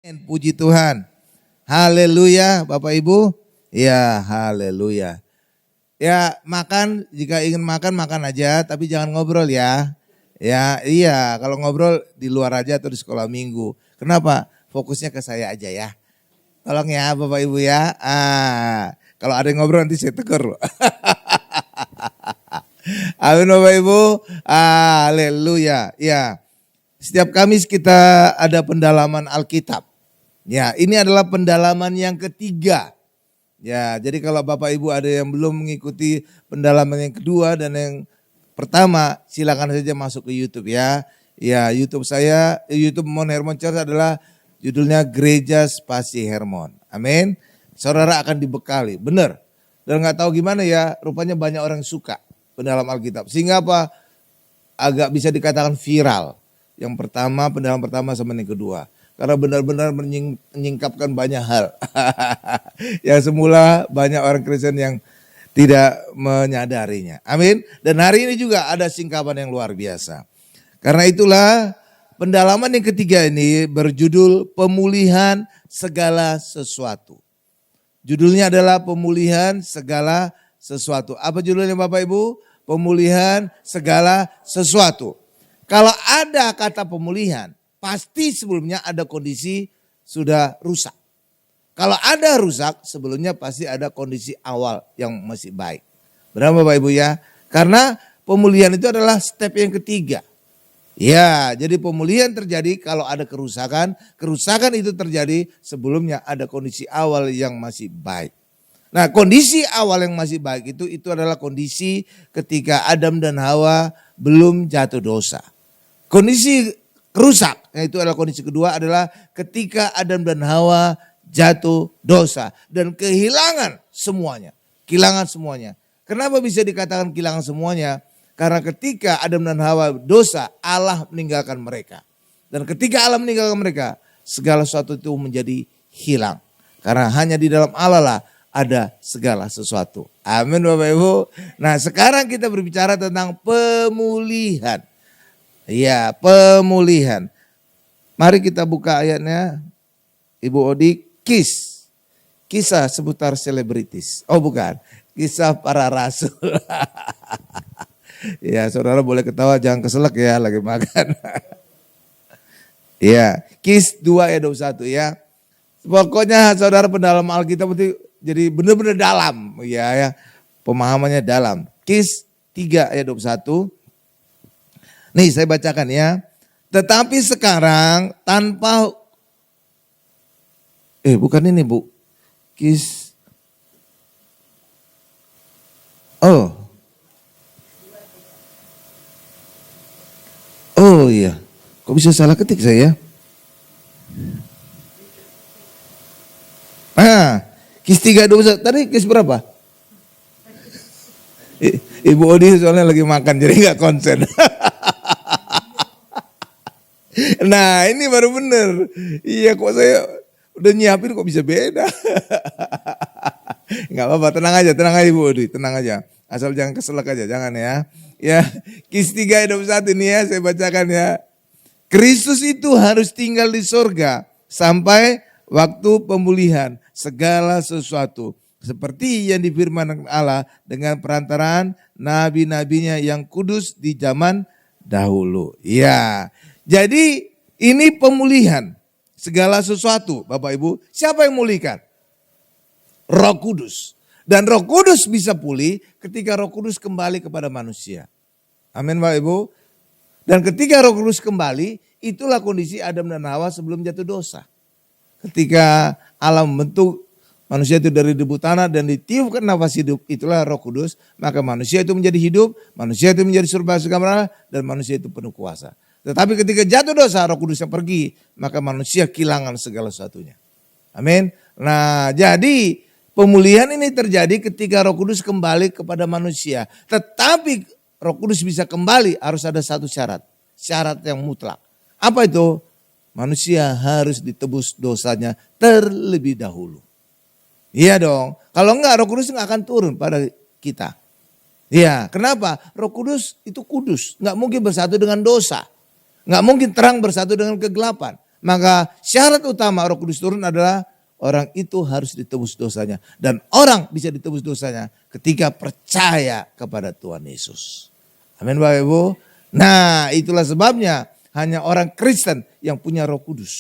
Puji Tuhan. Haleluya Bapak Ibu. Ya haleluya. Ya makan, jika ingin makan, makan aja tapi jangan ngobrol ya. Ya iya, kalau ngobrol di luar aja atau di sekolah minggu. Kenapa? Fokusnya ke saya aja ya. Tolong ya Bapak Ibu ya. Kalau ada yang ngobrol nanti saya tegur. Amin Bapak Ibu. Haleluya. Ya. Setiap Kamis kita ada pendalaman Alkitab. Ya, ini adalah pendalaman yang ketiga. Ya, jadi kalau Bapak Ibu ada yang belum mengikuti pendalaman yang kedua dan yang pertama, silakan saja masuk ke YouTube ya. Ya, YouTube saya, YouTube Mount Hermon Church adalah judulnya Gereja Spasi Hermon. Amin. Saudara akan dibekali, benar. Dan nggak tahu gimana ya, rupanya banyak orang suka pendalaman Alkitab. Sehingga apa? Agak bisa dikatakan viral. Yang pertama, pendalaman pertama sama yang kedua. Karena benar-benar menyingkapkan banyak hal. Yang semula banyak orang Kristen yang tidak menyadarinya. Amin. Dan hari ini juga ada singkapan yang luar biasa. Karena itulah pendalaman yang ketiga ini berjudul pemulihan segala sesuatu. Judulnya adalah pemulihan segala sesuatu. Apa judulnya Bapak Ibu? Pemulihan segala sesuatu. Kalau ada kata pemulihan, pasti sebelumnya ada kondisi sudah rusak. Kalau ada rusak, sebelumnya pasti ada kondisi awal yang masih baik. Benar Bapak Ibu ya? Karena pemulihan itu adalah step yang ketiga. Ya, jadi pemulihan terjadi kalau ada kerusakan. Kerusakan itu terjadi sebelumnya ada kondisi awal yang masih baik. Nah, kondisi awal yang masih baik itu adalah kondisi ketika Adam dan Hawa belum jatuh dosa. Kondisi rusak, yaitu adalah kondisi kedua adalah ketika Adam dan Hawa jatuh dosa dan kehilangan semuanya. Kehilangan semuanya. Kenapa bisa dikatakan kehilangan semuanya? Karena ketika Adam dan Hawa dosa, Allah meninggalkan mereka. Dan ketika Allah meninggalkan mereka, segala sesuatu itu menjadi hilang. Karena hanya di dalam Allah lah ada segala sesuatu. Amin Bapak Ibu. Nah sekarang kita berbicara tentang pemulihan. Ya, pemulihan. Mari kita buka ayatnya. Ibu Odi, kisah seputar selebritis. Oh bukan, kisah para rasul. Ya, saudara boleh ketawa, jangan keselak ya lagi makan. Ya, Kis 2 ayat 21 ya. Pokoknya saudara pendalam Alkitab itu jadi benar-benar dalam. Ya, pemahamannya dalam. Kis 3 ayat 21. Nih saya bacakan ya. Tetapi sekarang tanpa bukan ini Bu. Kis. Oh. Oh iya. Kok bisa salah ketik saya? Kis 3:21. Tadi kis berapa? Ibu Odi soalnya lagi makan jadi nggak konsen. Nah ini baru bener. Iya kok saya udah nyiapin kok bisa beda. Gak apa-apa, tenang aja Ibu Odi, tenang aja. Asal jangan keselak aja, jangan ya. Ya, Kis 3 ayat 21 ini ya saya bacakan ya. Kristus itu harus tinggal di sorga sampai waktu pemulihan segala sesuatu. Seperti yang difirmankan Allah dengan perantaraan nabi-nabinya yang kudus di zaman dahulu. Ya. Jadi ini pemulihan segala sesuatu Bapak Ibu. Siapa yang memulihkan? Roh Kudus. Dan Roh Kudus bisa pulih ketika Roh Kudus kembali kepada manusia. Amin Bapak Ibu. Dan ketika Roh Kudus kembali, itulah kondisi Adam dan Hawa sebelum jatuh dosa. Ketika Allah membentuk manusia itu dari debu tanah dan ditiupkan nafas hidup, itulah Roh Kudus. Maka manusia itu menjadi hidup, manusia itu menjadi surga dan manusia itu penuh kuasa. Tetapi ketika jatuh dosa, Roh Kudus yang pergi, maka manusia kehilangan segala sesuatunya. Amin. Nah, jadi pemulihan ini terjadi ketika Roh Kudus kembali kepada manusia. Tetapi Roh Kudus bisa kembali harus ada satu syarat. Syarat yang mutlak. Apa itu? Manusia harus ditebus dosanya terlebih dahulu. Iya dong. Kalau enggak Roh Kudus enggak akan turun pada kita. Iya, kenapa? Roh Kudus itu kudus. Enggak mungkin bersatu dengan dosa. Enggak mungkin terang bersatu dengan kegelapan. Maka syarat utama Roh Kudus turun adalah orang itu harus ditebus dosanya. Dan orang bisa ditebus dosanya ketika percaya kepada Tuhan Yesus. Amin Bapak Ibu. Nah itulah sebabnya hanya orang Kristen yang punya Roh Kudus.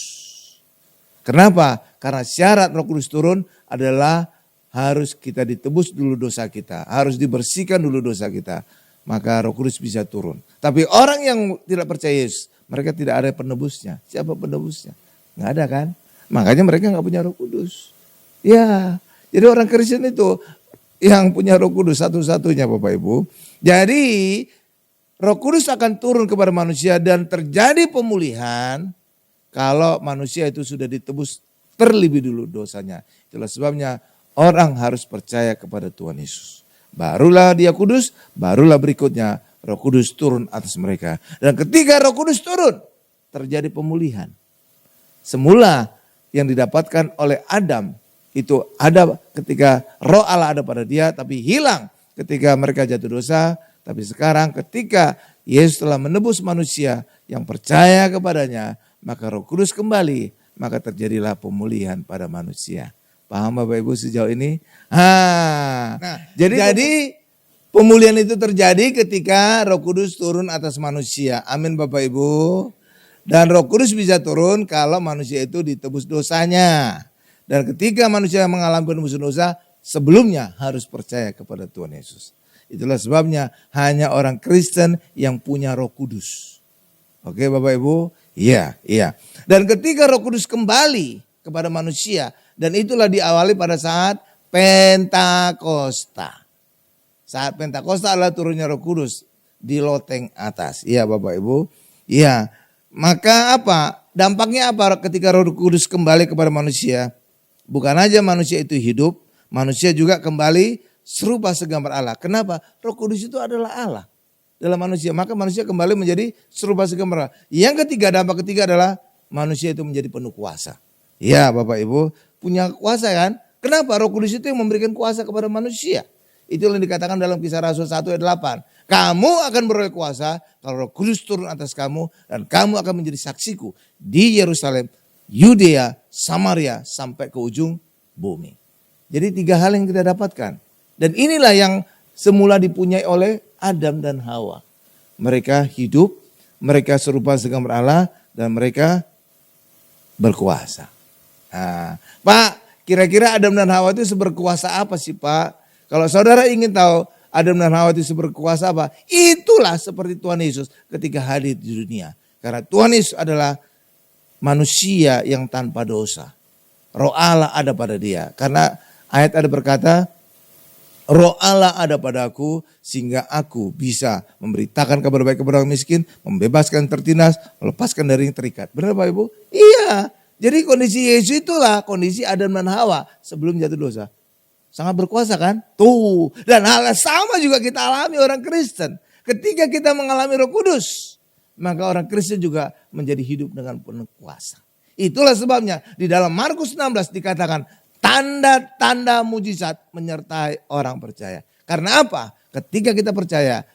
Kenapa? Karena syarat Roh Kudus turun adalah harus kita ditebus dulu dosa kita. Harus dibersihkan dulu dosa kita. Maka Roh Kudus bisa turun. Tapi orang yang tidak percaya Yesus, mereka tidak ada penebusnya. Siapa penebusnya? Nggak ada kan? Makanya mereka nggak punya Roh Kudus. Ya, jadi orang Kristen itu yang punya Roh Kudus satu-satunya Bapak Ibu. Jadi Roh Kudus akan turun kepada manusia dan terjadi pemulihan kalau manusia itu sudah ditebus terlebih dulu dosanya. Itulah sebabnya orang harus percaya kepada Tuhan Yesus. Barulah dia kudus, barulah berikutnya Roh Kudus turun atas mereka. Dan ketika Roh Kudus turun, terjadi pemulihan. Semula yang didapatkan oleh Adam itu ada ketika Roh Allah ada pada dia, tapi hilang ketika mereka jatuh dosa. Tapi sekarang ketika Yesus telah menebus manusia yang percaya kepadanya, maka Roh Kudus kembali, maka terjadilah pemulihan pada manusia. Paham Bapak Ibu sejauh ini? Jadi pemulihan itu terjadi ketika Roh Kudus turun atas manusia. Amin Bapak Ibu. Dan Roh Kudus bisa turun kalau manusia itu ditebus dosanya. Dan ketika manusia mengalami penebusan dosa, sebelumnya harus percaya kepada Tuhan Yesus. Itulah sebabnya hanya orang Kristen yang punya Roh Kudus. Oke Bapak Ibu? Iya. Dan ketika Roh Kudus kembali kepada manusia, dan itulah diawali pada saat Pentakosta. Saat Pentakosta adalah turunnya Roh Kudus di loteng atas. Iya Bapak Ibu. Iya. Maka apa? Dampaknya apa ketika Roh Kudus kembali kepada manusia? Bukan aja manusia itu hidup, manusia juga kembali serupa segambar Allah. Kenapa? Roh Kudus itu adalah Allah dalam manusia. Maka manusia kembali menjadi serupa segambar Allah. Yang ketiga, dampak ketiga adalah manusia itu menjadi penuh kuasa. Ya Bapak Ibu, punya kuasa kan? Kenapa? Roh Kudus itu yang memberikan kuasa kepada manusia. Itu yang dikatakan dalam Kisah Rasul 1 ayat 8. Kamu akan beroleh kuasa kalau Roh Kudus turun atas kamu dan kamu akan menjadi saksiku di Yerusalem, Yudea, Samaria sampai ke ujung bumi. Jadi 3 hal yang kita dapatkan. Dan inilah yang semula dipunyai oleh Adam dan Hawa. Mereka hidup, mereka serupa segambar Allah dan mereka berkuasa. Nah, Pak, kira-kira Adam dan Hawa itu berkuasa apa sih Pak? Kalau saudara ingin tahu Adam dan Hawa itu berkuasa apa? Itulah seperti Tuhan Yesus ketika hadir di dunia. Karena Tuhan Yesus adalah manusia yang tanpa dosa. Roh Allah ada pada dia. Karena ayat ada berkata, Roh Allah ada padaku sehingga aku bisa memberitakan kabar baik kepada orang miskin, membebaskan tertindas, melepaskan dari yang terikat. Benar Pak Ibu? Iya. Jadi kondisi Yesus itulah kondisi Adam dan Hawa sebelum jatuh dosa. Sangat berkuasa kan? Tuh. Dan hal yang sama juga kita alami orang Kristen. Ketika kita mengalami Roh Kudus, maka orang Kristen juga menjadi hidup dengan penuh kuasa. Itulah sebabnya di dalam Markus 16 dikatakan tanda-tanda mujizat menyertai orang percaya. Karena apa? Ketika kita percaya,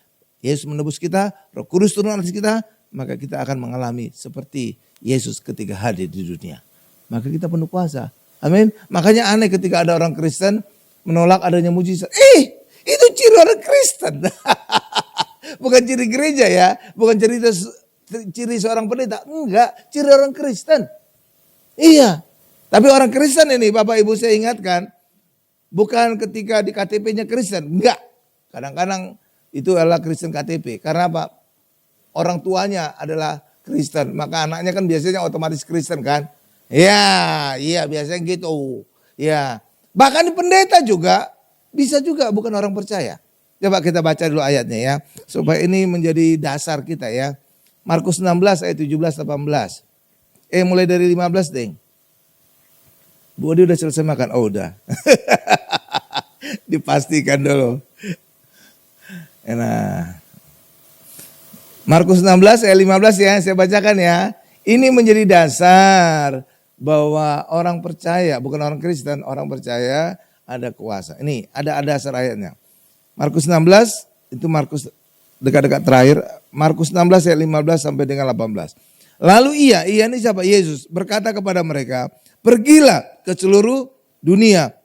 Yesus menebus kita, Roh Kudus turun atas kita, maka kita akan mengalami seperti Yesus ketika hadir di dunia. Maka kita penuh kuasa. Amin. Makanya aneh ketika ada orang Kristen menolak adanya mujizat. Itu ciri orang Kristen. Bukan ciri gereja ya. Bukan ciri seorang pendeta. Enggak, ciri orang Kristen. Iya. Tapi orang Kristen ini Bapak Ibu saya ingatkan. Bukan ketika di KTP-nya Kristen. Enggak. Kadang-kadang itu adalah Kristen KTP. Karena apa? Orang tuanya adalah Kristen. Maka anaknya kan biasanya otomatis Kristen kan. Iya biasanya gitu. Ya. Bahkan di pendeta juga bisa juga bukan orang percaya. Coba kita baca dulu ayatnya ya. Supaya ini menjadi dasar kita ya. Markus 16 ayat 17-18. Mulai dari 15 deh. Bu Odi udah selesai makan? Oh udah. Dipastikan dulu. Nah. Markus 16 ayat 15 ya, saya bacakan ya. Ini menjadi dasar bahwa orang percaya, bukan orang Kristen, orang percaya ada kuasa. Ini ada dasar ayatnya. Markus 16, itu Markus dekat-dekat terakhir. Markus 16 ayat 15 sampai dengan 18. Lalu ia ini siapa? Yesus berkata kepada mereka, pergilah ke seluruh dunia.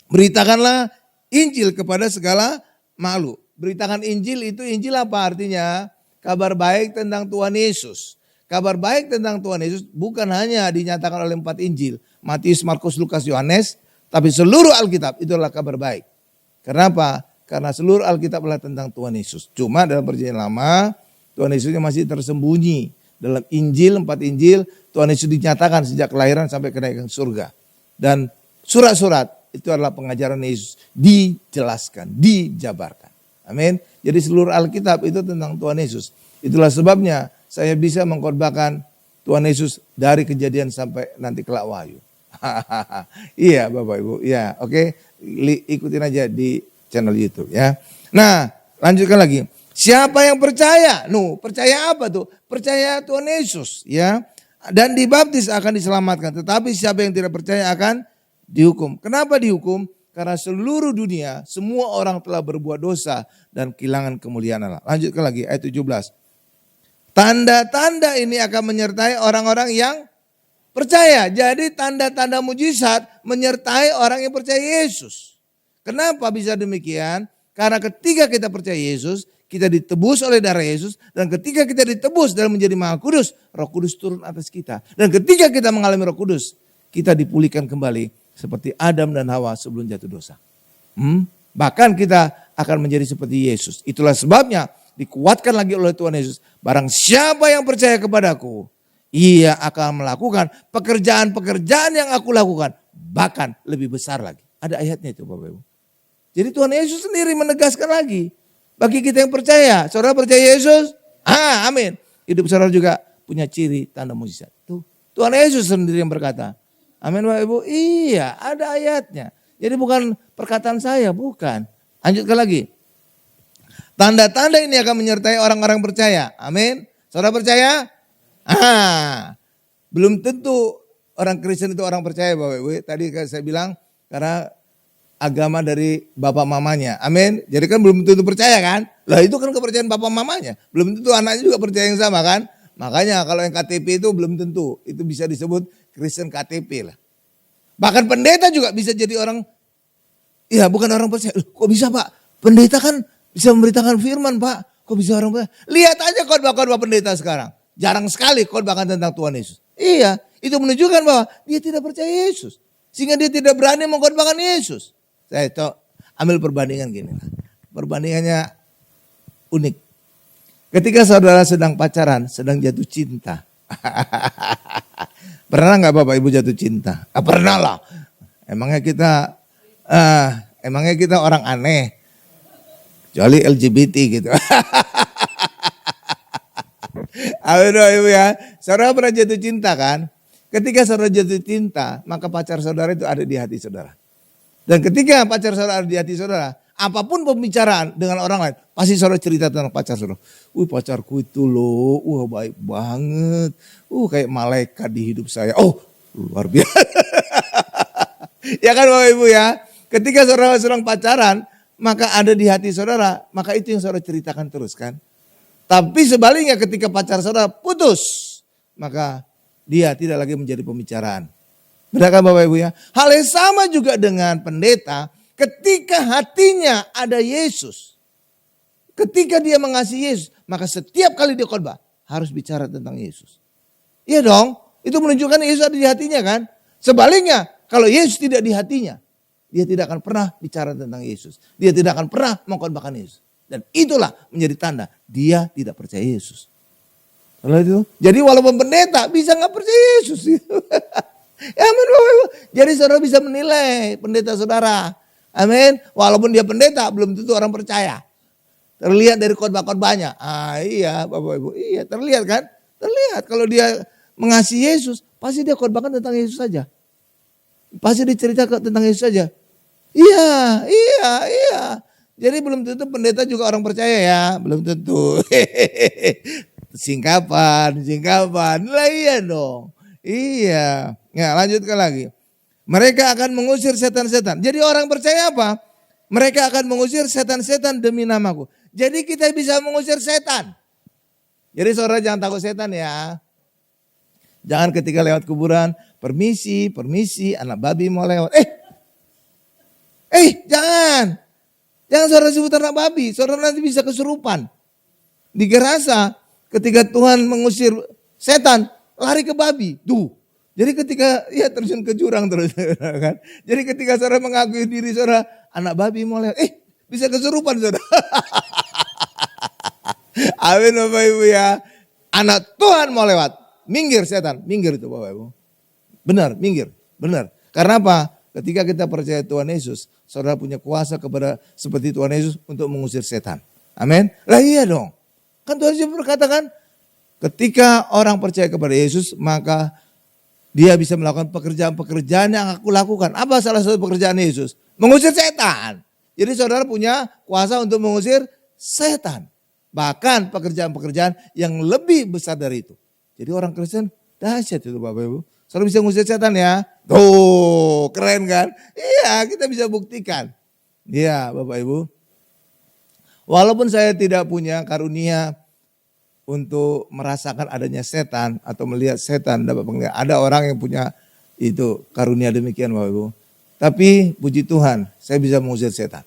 Beritakanlah Injil kepada segala makhluk. Beritakan Injil itu Injil apa artinya? Kabar baik tentang Tuhan Yesus. Kabar baik tentang Tuhan Yesus bukan hanya dinyatakan oleh 4 Injil. Matius, Markus, Lukas, Yohanes. Tapi seluruh Alkitab itu adalah kabar baik. Kenapa? Karena seluruh Alkitab adalah tentang Tuhan Yesus. Cuma dalam perjanjian lama Tuhan Yesusnya masih tersembunyi. Dalam Injil, 4 Injil Tuhan Yesus dinyatakan sejak kelahiran sampai kenaikan surga. Dan surat-surat itu adalah pengajaran Yesus. Dijelaskan, dijabarkan. Amin. Jadi seluruh Alkitab itu tentang Tuhan Yesus. Itulah sebabnya saya bisa mengkhotbahkan Tuhan Yesus dari Kejadian sampai nanti kelak Wahyu. Iya Bapak Ibu, ya oke. Ikutin aja di channel YouTube ya. Nah lanjutkan lagi. Siapa yang percaya? Percaya apa tuh? Percaya Tuhan Yesus ya. Dan dibaptis akan diselamatkan. Tetapi siapa yang tidak percaya akan dihukum. Kenapa dihukum? Karena seluruh dunia, semua orang telah berbuat dosa dan kehilangan kemuliaan Allah. Lanjutkan lagi ayat 17. Tanda-tanda ini akan menyertai orang-orang yang percaya. Jadi tanda-tanda mujizat menyertai orang yang percaya Yesus. Kenapa bisa demikian? Karena ketika kita percaya Yesus, kita ditebus oleh darah Yesus. Dan ketika kita ditebus dalam menjadi Maha Kudus, Roh Kudus turun atas kita. Dan ketika kita mengalami Roh Kudus, kita dipulihkan kembali. Seperti Adam dan Hawa sebelum jatuh dosa. Bahkan kita akan menjadi seperti Yesus. Itulah sebabnya dikuatkan lagi oleh Tuhan Yesus. Barang siapa yang percaya kepadaku, ia akan melakukan pekerjaan-pekerjaan yang aku lakukan. Bahkan lebih besar lagi. Ada ayatnya itu Bapak Ibu. Jadi Tuhan Yesus sendiri menegaskan lagi. Bagi kita yang percaya. Saudara percaya Yesus? Amin. Hidup saudara juga punya ciri tanda mujizat. Tuh, Tuhan Yesus sendiri yang berkata. Amin Bapak Ibu. Iya ada ayatnya. Jadi bukan perkataan saya, bukan. Lanjutkan lagi. Tanda-tanda ini akan menyertai orang-orang percaya. Amin. Saudara percaya? Belum tentu orang Kristen itu orang percaya Bapak Ibu. Tadi saya bilang karena agama dari bapak mamanya. Amin. Jadi kan belum tentu percaya kan. Lah itu kan kepercayaan bapak mamanya. Belum tentu anaknya juga percaya yang sama kan. Makanya kalau yang KTP itu belum tentu. Itu bisa disebut Kristen KTP lah. Bahkan pendeta juga bisa jadi orang, ya bukan orang percaya. Kok bisa Pak? Pendeta kan bisa memberitakan firman Pak. Kok bisa orang percaya? Lihat aja khotbah-khotbah pendeta sekarang. Jarang sekali khotbahkan tentang Tuhan Yesus. Iya, itu menunjukkan bahwa dia tidak percaya Yesus. Sehingga dia tidak berani mengkhotbahkan Yesus. Saya ambil perbandingan gini. Perbandingannya unik. Ketika saudara sedang pacaran, sedang jatuh cinta. Pernah nggak Bapak Ibu jatuh cinta? Pernah lah. Emangnya kita orang aneh. Kecuali LGBT gitu. Amin Bapak Ibu ya. Saudara pernah jatuh cinta kan? Ketika saudara jatuh cinta, maka pacar saudara itu ada di hati saudara. Dan ketika pacar saudara ada di hati saudara, apapun pembicaraan dengan orang lain, pasti saudara cerita tentang pacar saudara. Pacarku itu loh, baik banget. Kayak malaikat di hidup saya. Luar biasa. Ya kan Bapak Ibu ya. Ketika saudara sedang pacaran, maka ada di hati saudara, maka itu yang saudara ceritakan terus kan. Tapi sebaliknya ketika pacar saudara putus, maka dia tidak lagi menjadi pembicaraan. Benar kan Bapak Ibu ya? Hal yang sama juga dengan pendeta. Ketika hatinya ada Yesus, ketika dia mengasihi Yesus, maka setiap kali dia khotbah harus bicara tentang Yesus. Iya dong, itu menunjukkan Yesus ada di hatinya kan. Sebaliknya, kalau Yesus tidak di hatinya, dia tidak akan pernah bicara tentang Yesus. Dia tidak akan pernah mengkhotbahkan Yesus. Dan itulah menjadi tanda dia tidak percaya Yesus. Jadi walaupun pendeta bisa nggak percaya Yesus. Ya amin Bapak Ibu. Jadi saudara bisa menilai pendeta saudara. Amin. Walaupun dia pendeta belum tentu orang percaya. Terlihat dari khotbah-khotbahnya. Iya Bapak Ibu. Iya terlihat kan. Terlihat kalau dia mengasihi Yesus. Pasti dia khotbahkan tentang Yesus saja. Pasti diceritakan tentang Yesus saja. Iya. Jadi belum tentu pendeta juga orang percaya ya. Belum tentu. Singkapan. Lah iya dong. Iya. Ya lanjutkan lagi. Mereka akan mengusir setan-setan. Jadi orang percaya apa? Mereka akan mengusir setan-setan demi namaku. Jadi kita bisa mengusir setan. Jadi saudara jangan takut setan ya. Jangan ketika lewat kuburan, permisi, anak babi mau lewat. Jangan. Jangan saudara sebut anak babi, saudara nanti bisa kesurupan. Di Gerasa, ketika Tuhan mengusir setan, lari ke babi. Jadi ketika terjun ke jurang terus kan. Jadi ketika saudara mengakui diri saudara anak babi mau lewat, bisa kesurupan saudara. Amin Bapak Ibu ya. Anak Tuhan mau lewat, minggir setan, minggir itu Bapak Ibu. Benar, minggir, benar. Karena apa? Ketika kita percaya Tuhan Yesus, saudara punya kuasa kepada seperti Tuhan Yesus untuk mengusir setan. Amin. Lah iya dong. Kan Tuhan Yesus berkatakan, ketika orang percaya kepada Yesus, maka dia bisa melakukan pekerjaan-pekerjaan yang aku lakukan. Apa salah satu pekerjaan Yesus? Mengusir setan. Jadi saudara punya kuasa untuk mengusir setan. Bahkan pekerjaan-pekerjaan yang lebih besar dari itu. Jadi orang Kristen dahsyat itu Bapak Ibu. Saudara bisa mengusir setan ya. Tuh keren kan? Iya kita bisa buktikan. Iya Bapak Ibu. Walaupun saya tidak punya karunia untuk merasakan adanya setan atau melihat setan dapat penglihatan. Ada orang yang punya itu karunia demikian Bapak Ibu. Tapi puji Tuhan saya bisa mengusir setan.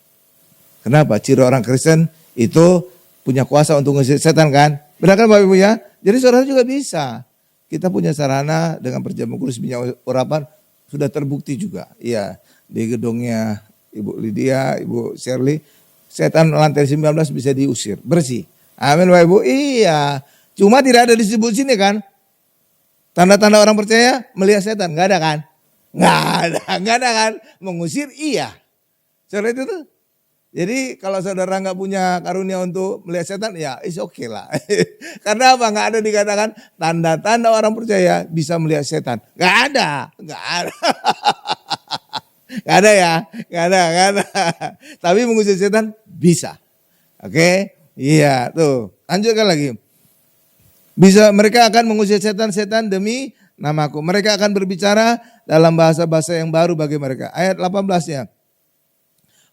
Kenapa? Ciri orang Kristen itu punya kuasa untuk mengusir setan kan? Benar kan Bapak Ibu ya? Jadi saudara juga bisa. Kita punya sarana dengan perjamuan kudus minyak urapan sudah terbukti juga. Iya di gedungnya Ibu Lydia, Ibu Shirley. Setan lantai 19 bisa diusir, bersih. Amin Bapak Ibu. Iya. Cuma tidak ada disebut sini kan. Tanda-tanda orang percaya melihat setan. Enggak ada kan? Enggak ada kan? Mengusir iya. Saudara itu tuh. Jadi kalau saudara nggak punya karunia untuk melihat setan, ya is okay lah. Karena apa? Nggak ada dikatakan tanda-tanda orang percaya bisa melihat setan. Nggak ada. Nggak ada ya, nggak ada. Tapi mengusir setan bisa. Oke, iya tuh. Lanjutkan lagi. Bisa mereka akan mengusir setan-setan demi namaku. Mereka akan berbicara dalam bahasa-bahasa yang baru bagi mereka. Ayat 18-nya.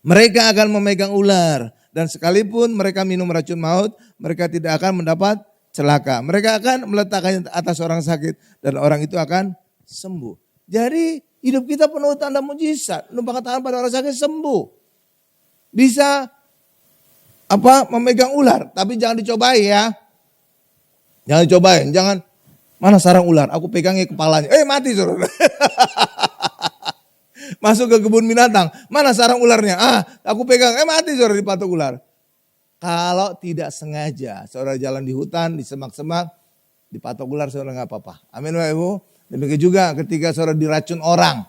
Mereka akan memegang ular dan sekalipun mereka minum racun maut, mereka tidak akan mendapat celaka. Mereka akan meletakkannya atas orang sakit dan orang itu akan sembuh. Jadi hidup kita penuh tanda mujizat, numpang tangan pada orang sakit sembuh. Bisa memegang ular, tapi jangan dicobai ya. Jangan dicobain, jangan mana sarang ular, aku pegangnya kepalanya. Mati saudara. Masuk ke kebun binatang, mana sarang ularnya? Aku pegang, mati saudara dipatok ular. Kalau tidak sengaja, saudara jalan di hutan, di semak-semak, dipatok ular saudara nggak apa-apa. Amin Bapak Ibu. Demikian juga ketika saudara diracun orang,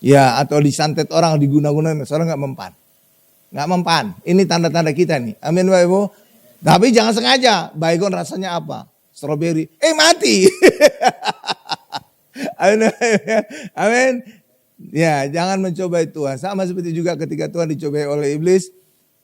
ya atau disantet orang, diguna-gunakan, saudara nggak mempan. Nggak mempan. Ini tanda-tanda kita nih. Amin Bapak Ibu. Tapi jangan sengaja. Baygon rasanya apa? Strawberry. Mati. Amin. Amin. Ya, jangan mencobai Tuhan. Sama seperti juga ketika Tuhan dicobai oleh iblis.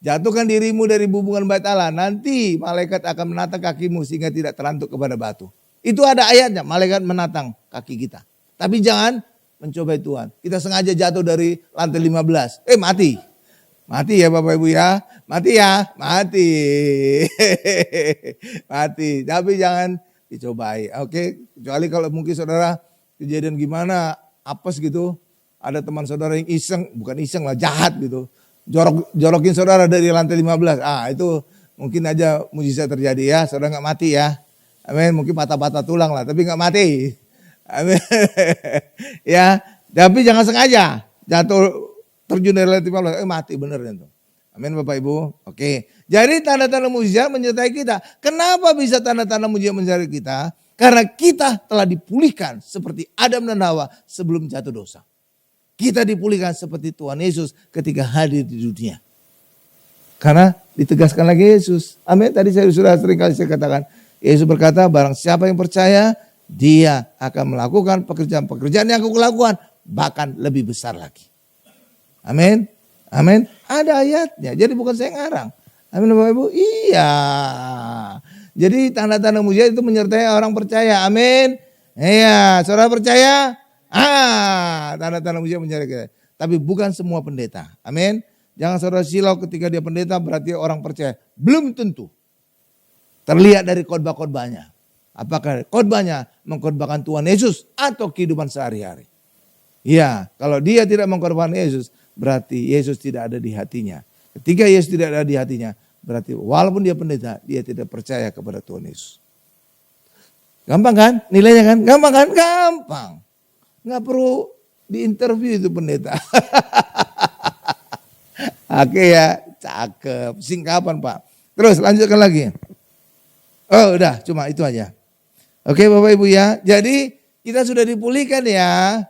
Jatuhkan dirimu dari hubungan bait Allah. Nanti malaikat akan menatang kakimu sehingga tidak terantuk kepada batu. Itu ada ayatnya. Malaikat menatang kaki kita. Tapi jangan mencobai Tuhan. Kita sengaja jatuh dari lantai 15. Mati. Mati ya Bapak Ibu ya. Mati ya. Mati. Mati. Tapi jangan dicobai. Oke. Kecuali kalau mungkin saudara kejadian gimana. Apes gitu. Ada teman saudara yang iseng, bukan iseng lah, jahat gitu. Jorokin saudara dari lantai 15. Itu mungkin aja mujizat terjadi ya. Saudara nggak mati ya. Amin. Mungkin patah-patah tulang lah, tapi nggak mati. Amin. Ya, tapi jangan sengaja jatuh terjun dari lantai 15. Mati bener itu. Amin Bapak Ibu. Oke. Jadi tanda-tanda mujizat menyertai kita. Kenapa bisa tanda-tanda mujizat menyertai kita? Karena kita telah dipulihkan seperti Adam dan Hawa sebelum jatuh dosa. Kita dipulihkan seperti Tuhan Yesus ketika hadir di dunia. Karena ditegaskan lagi Yesus. Amin. Tadi saya sudah sering kali saya katakan. Yesus berkata barang siapa yang percaya dia akan melakukan pekerjaan-pekerjaan yang aku lakukan. Bahkan lebih besar lagi. Amin. Amin. Ada ayatnya. Jadi bukan saya ngarang. Amin Bapak Ibu. Iya. Jadi tanda-tanda mujizat itu menyertai orang percaya. Amin. Iya. Saudara percaya? Tanda-tanda mujizat menyertai kita. Tapi bukan semua pendeta. Amin. Jangan saudara silau ketika dia pendeta berarti orang percaya. Belum tentu. Terlihat dari khotbah-khotbahnya. Apakah khotbahnya mengkhotbahkan Tuhan Yesus atau kehidupan sehari-hari? Ya, kalau dia tidak mengkhotbahkan Yesus, berarti Yesus tidak ada di hatinya. Ketika Yesus tidak ada di hatinya, berarti walaupun dia pendeta, dia tidak percaya kepada Tuhan Yesus. Gampang kan? Nilainya kan? Gampang kan? Gampang. Nggak perlu diinterview itu pendeta. Oke ya, cakep. Singkapan Pak. Terus lanjutkan lagi. Oh udah, cuma itu aja. Oke Bapak Ibu ya. Jadi kita sudah dipulihkan ya.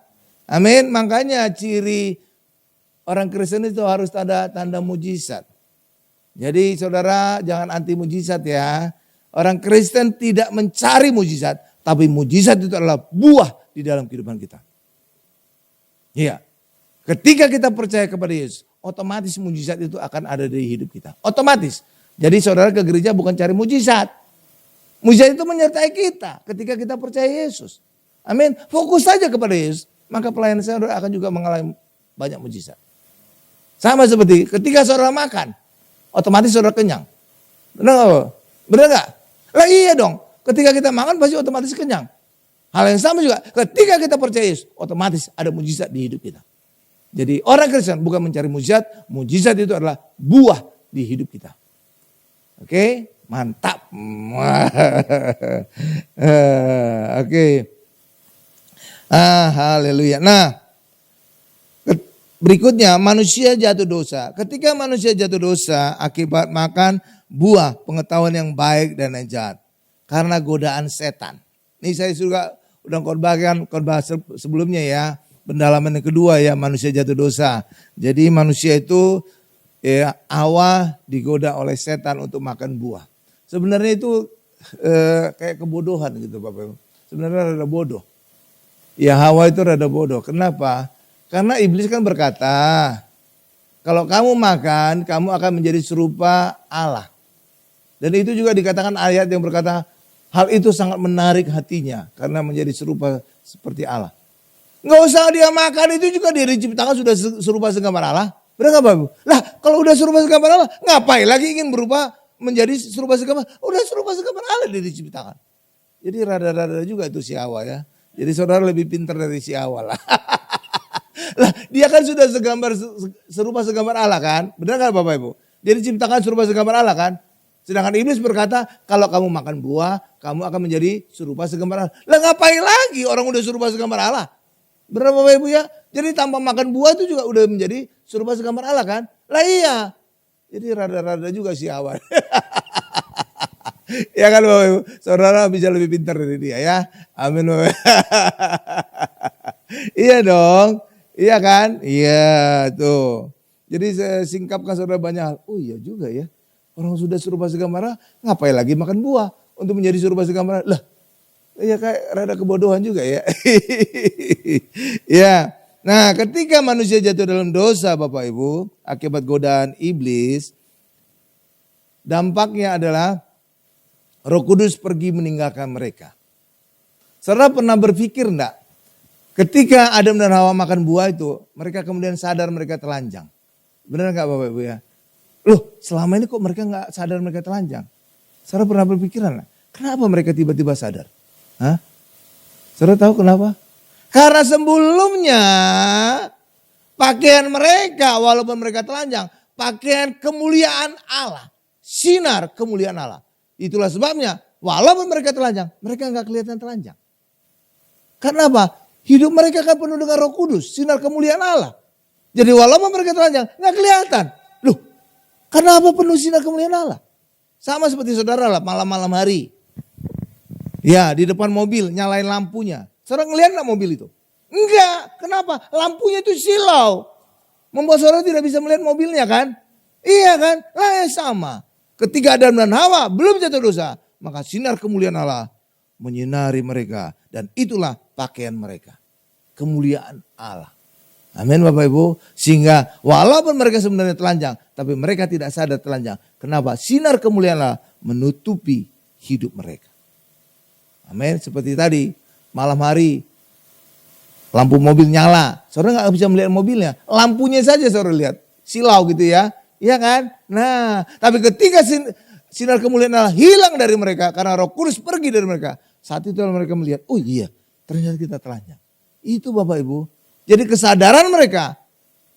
Amin. Makanya ciri orang Kristen itu harus ada tanda mujizat. Jadi saudara jangan anti mujizat ya. Orang Kristen tidak mencari mujizat. Tapi mujizat itu adalah buah di dalam kehidupan kita. Iya. Ketika kita percaya kepada Yesus, otomatis mujizat itu akan ada di hidup kita. Otomatis. Jadi saudara ke gereja bukan cari mujizat. Mujizat itu menyertai kita ketika kita percaya Yesus. Amin. Fokus saja kepada Yesus. Maka pelayanan saudara akan juga mengalami banyak mujizat. Sama seperti ketika saudara makan. Otomatis saudara kenyang. Benar gak? Benar gak? Lah iya dong. Ketika kita makan pasti otomatis kenyang. Hal yang sama juga. Ketika kita percaya Yesus. Otomatis ada mujizat di hidup kita. Jadi orang Kristen bukan mencari mujizat. Mujizat itu adalah buah di hidup kita. Oke, mantap. Oke. Haleluya. Nah, berikutnya manusia jatuh dosa. Ketika manusia jatuh dosa akibat makan buah pengetahuan yang baik dan yang jahat. Karena godaan setan. Ini saya juga udah khotbah sebelumnya ya. Pendalaman yang kedua ya, manusia jatuh dosa. Jadi manusia itu ya, Hawa digoda oleh setan untuk makan buah. Sebenarnya itu kayak kebodohan gitu Bapak Ibu. Sebenarnya rada bodoh. Ya Hawa itu rada bodoh. Kenapa? Karena iblis kan berkata, kalau kamu makan, kamu akan menjadi serupa Allah. Dan itu juga dikatakan ayat yang berkata, hal itu sangat menarik hatinya karena menjadi serupa seperti Allah. Nggak usah dia makan, itu juga dia diciptakan sudah serupa segambar Allah. Benar gak Bapak Ibu? Lah kalau udah serupa segambar Allah, ngapain lagi ingin berubah menjadi serupa segambar? Udah serupa segambar Allah dia diciptakan. Jadi rada-rada juga itu si Hawa ya. Jadi saudara lebih pintar dari si Hawa lah. Lah dia kan sudah serupa segambar Allah kan? Benar gak Bapak Ibu? Dia diciptakan serupa segambar Allah kan? Sedangkan iblis berkata, kalau kamu makan buah, kamu akan menjadi serupa segambar Allah. Lah ngapain lagi orang udah serupa segambar Allah? Benar Bapak Ibu ya? Jadi tanpa makan buah itu juga udah menjadi serupa segambar Allah kan? Lah iya. Jadi rada-rada juga si Hawa. Ya kan Bapak Ibu? Saudara bisa lebih pintar dari dia ya. Amin Bapak. Iya dong. Iya kan? Iya tuh. Jadi saya singkapkan saudara banyak hal. Oh iya juga ya. Orang sudah serupa segambar Allah, ngapain lagi makan buah untuk menjadi serupa segambar Allah? Lah. Ya kayak rada kebodohan juga ya. Ya. Nah ketika manusia jatuh dalam dosa Bapak Ibu. Akibat godaan iblis. Dampaknya adalah Roh Kudus pergi meninggalkan mereka. Saudara pernah berpikir enggak? Ketika Adam dan Hawa makan buah itu. Mereka kemudian sadar mereka telanjang. Benar enggak Bapak Ibu ya? Loh selama ini kok mereka enggak sadar mereka telanjang? Saudara pernah berpikiran enggak? Kenapa mereka tiba-tiba sadar? Hah? Saudara tahu kenapa? Karena sebelumnya pakaian mereka walaupun mereka telanjang, pakaian kemuliaan Allah, sinar kemuliaan Allah. Itulah sebabnya walaupun mereka telanjang, mereka enggak kelihatan telanjang. Karena apa? Hidup mereka kan penuh dengan Roh Kudus, sinar kemuliaan Allah. Jadi walaupun mereka telanjang, enggak kelihatan. Loh, karena apa penuh sinar kemuliaan Allah? Sama seperti saudara lah malam-malam hari. Ya di depan mobil nyalain lampunya. Saudara ngelihat gak mobil itu? Enggak. Kenapa? Lampunya itu silau. Membuat saudara tidak bisa melihat mobilnya kan? Iya kan? Lah ya sama. Ketika Adam dan Hawa belum jatuh dosa. Maka sinar kemuliaan Allah menyinari mereka. Dan itulah pakaian mereka. Kemuliaan Allah. Amin Bapak Ibu. Sehingga walaupun mereka sebenarnya telanjang. Tapi mereka tidak sadar telanjang. Kenapa? Sinar kemuliaan Allah menutupi hidup mereka. Amin. Seperti tadi malam hari lampu mobil nyala. Saudara nggak bisa melihat mobilnya. Lampunya saja saudara lihat. Silau gitu ya. Iya kan? Nah tapi ketika sinar kemuliaan Allah hilang dari mereka. Karena Roh Kudus pergi dari mereka. Saat itu mereka melihat, oh iya ternyata kita telanjang. Itu Bapak Ibu. Jadi kesadaran mereka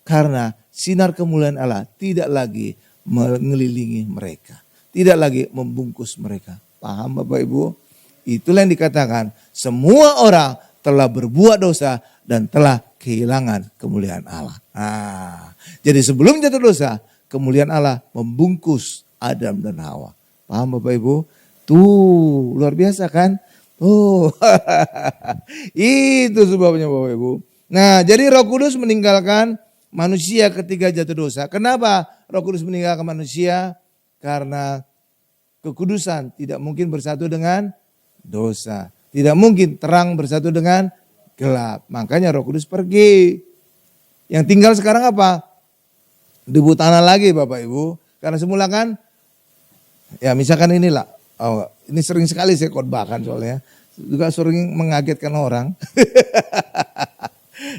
karena sinar kemuliaan Allah tidak lagi mengelilingi mereka. Tidak lagi membungkus mereka. Paham Bapak Ibu? Itulah yang dikatakan semua orang telah berbuat dosa dan telah kehilangan kemuliaan Allah. Jadi sebelum jatuh dosa, kemuliaan Allah membungkus Adam dan Hawa. Paham Bapak Ibu? Tuh luar biasa kan? Oh, itu sebabnya Bapak Ibu. Nah, jadi Roh Kudus meninggalkan manusia ketika jatuh dosa. Kenapa Roh Kudus meninggalkan manusia? Karena kekudusan tidak mungkin bersatu dengan dosa. Tidak mungkin terang bersatu dengan gelap. Makanya Roh Kudus pergi. Yang tinggal sekarang apa? Debu tanah lagi Bapak Ibu. Karena semula kan, ya misalkan inilah. Oh, ini sering sekali saya khotbahkan soalnya. Juga sering mengagetkan orang.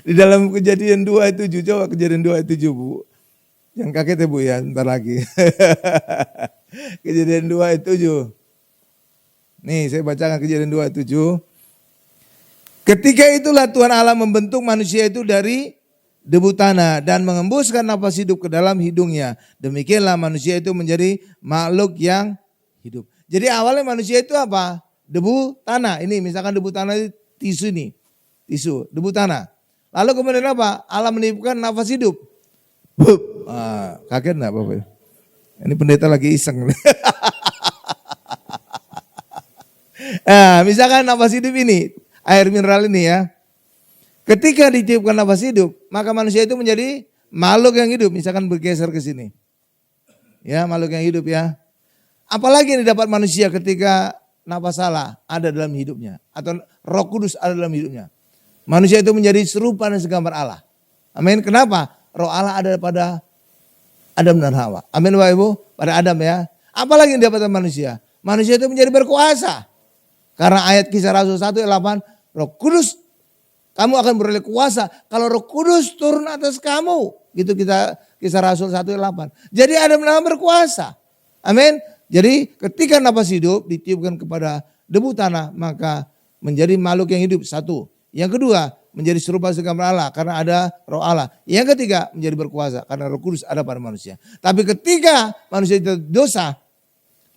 Di dalam Kejadian 2 ayat 7, coba Kejadian 2 ayat 7 Bu. Yang kaget ya Bu ya, ntar lagi. Kejadian 2 ayat 7. Nih saya bacakan Kejadian 2 ayat 7. Ketika itulah Tuhan Allah membentuk manusia itu dari debu tanah dan mengembuskan napas hidup ke dalam hidungnya. Demikianlah manusia itu menjadi makhluk yang hidup. Jadi awalnya manusia itu apa? Debu tanah. Ini misalkan debu tanah itu tisu ini. Tisu, debu tanah. Lalu kemudian apa? Allah meniupkan nafas hidup. Kaget enggak Bapak? Ini pendeta lagi iseng. Misalkan nafas hidup ini, air mineral ini ya. Ketika ditiupkan nafas hidup, maka manusia itu menjadi makhluk yang hidup. Misalkan bergeser ke sini. Ya, makhluk yang hidup ya. Apalagi yang didapat manusia ketika nafas Allah ada dalam hidupnya. Atau Roh Kudus ada dalam hidupnya. Manusia itu menjadi serupa dan segambar Allah. Amin. Kenapa? Roh Allah ada pada Adam dan Hawa. Amin Bapak Ibu. Pada Adam ya. Apalagi yang didapatkan manusia? Manusia itu menjadi berkuasa. Karena ayat Kisah Rasul 1 ayat 8. Roh Kudus kamu akan beroleh kuasa. Kalau Roh Kudus turun atas kamu. Gitu kita Kisah Rasul 1 ayat 8. Jadi Adam dan Hawa berkuasa. Amin. Jadi ketika napas hidup ditiupkan kepada debu tanah, maka menjadi makhluk yang hidup. Satu. Yang kedua, menjadi serupa segambar Allah karena ada Roh Allah. Yang ketiga, menjadi berkuasa karena Roh Kudus ada pada manusia. Tapi ketika manusia itu dosa,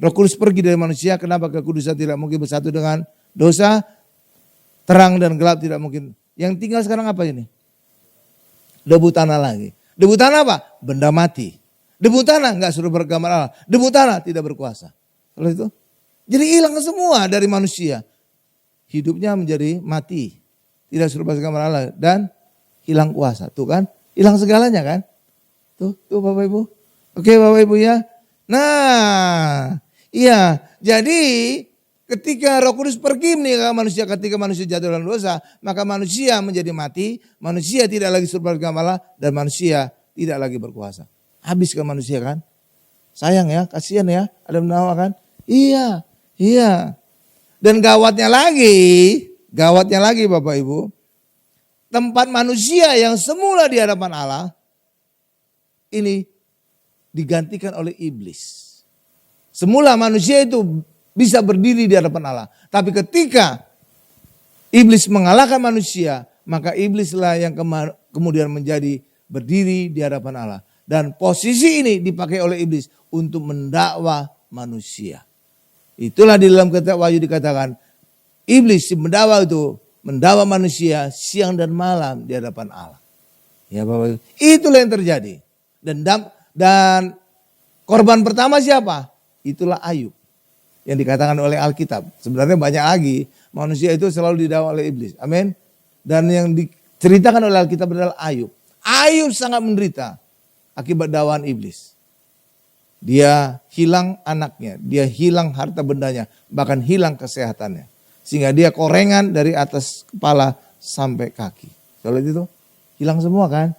Roh Kudus pergi dari manusia. Kenapa? Kekudusan tidak mungkin bersatu dengan dosa. Terang dan gelap tidak mungkin. Yang tinggal sekarang apa ini? Debu tanah lagi. Debu tanah apa? Benda mati. Debu tanah enggak suruh bergambar Allah. Debu tanah tidak berkuasa. Kalau itu. Jadi hilang semua dari manusia. Hidupnya menjadi mati. Tidak serupa segambar Allah. Dan hilang kuasa. Tuh kan. Hilang segalanya kan. Tuh Bapak Ibu. Oke Bapak Ibu ya. Nah. Iya. Jadi ketika Roh Kudus pergi meninggalkan manusia. Ketika manusia jatuh dalam dosa. Maka manusia menjadi mati. Manusia tidak lagi serupa segambar Allah. Dan manusia tidak lagi berkuasa. Habis ke manusia kan. Sayang ya, kasihan ya. Adam dan Hawa kan. Iya. Dan gawatnya lagi Bapak Ibu. Tempat manusia yang semula di hadapan Allah. Ini digantikan oleh iblis. Semula manusia itu bisa berdiri di hadapan Allah. Tapi ketika iblis mengalahkan manusia. Maka iblislah yang kemudian menjadi berdiri di hadapan Allah. Dan posisi ini dipakai oleh iblis untuk mendakwa manusia. Itulah di dalam kitab Wahyu dikatakan, iblis si mendakwa manusia siang dan malam di hadapan Allah. Ya Bapak, itulah yang terjadi. Dan korban pertama siapa? Itulah Ayub. Yang dikatakan oleh Alkitab. Sebenarnya banyak lagi, manusia itu selalu didakwa oleh iblis. Amin. Dan yang diceritakan oleh Alkitab adalah Ayub. Ayub sangat menderita akibat dakwaan iblis. Dia hilang anaknya, dia hilang harta bendanya, bahkan hilang kesehatannya. Sehingga dia korengan dari atas kepala sampai kaki. Kalau itu hilang semua kan?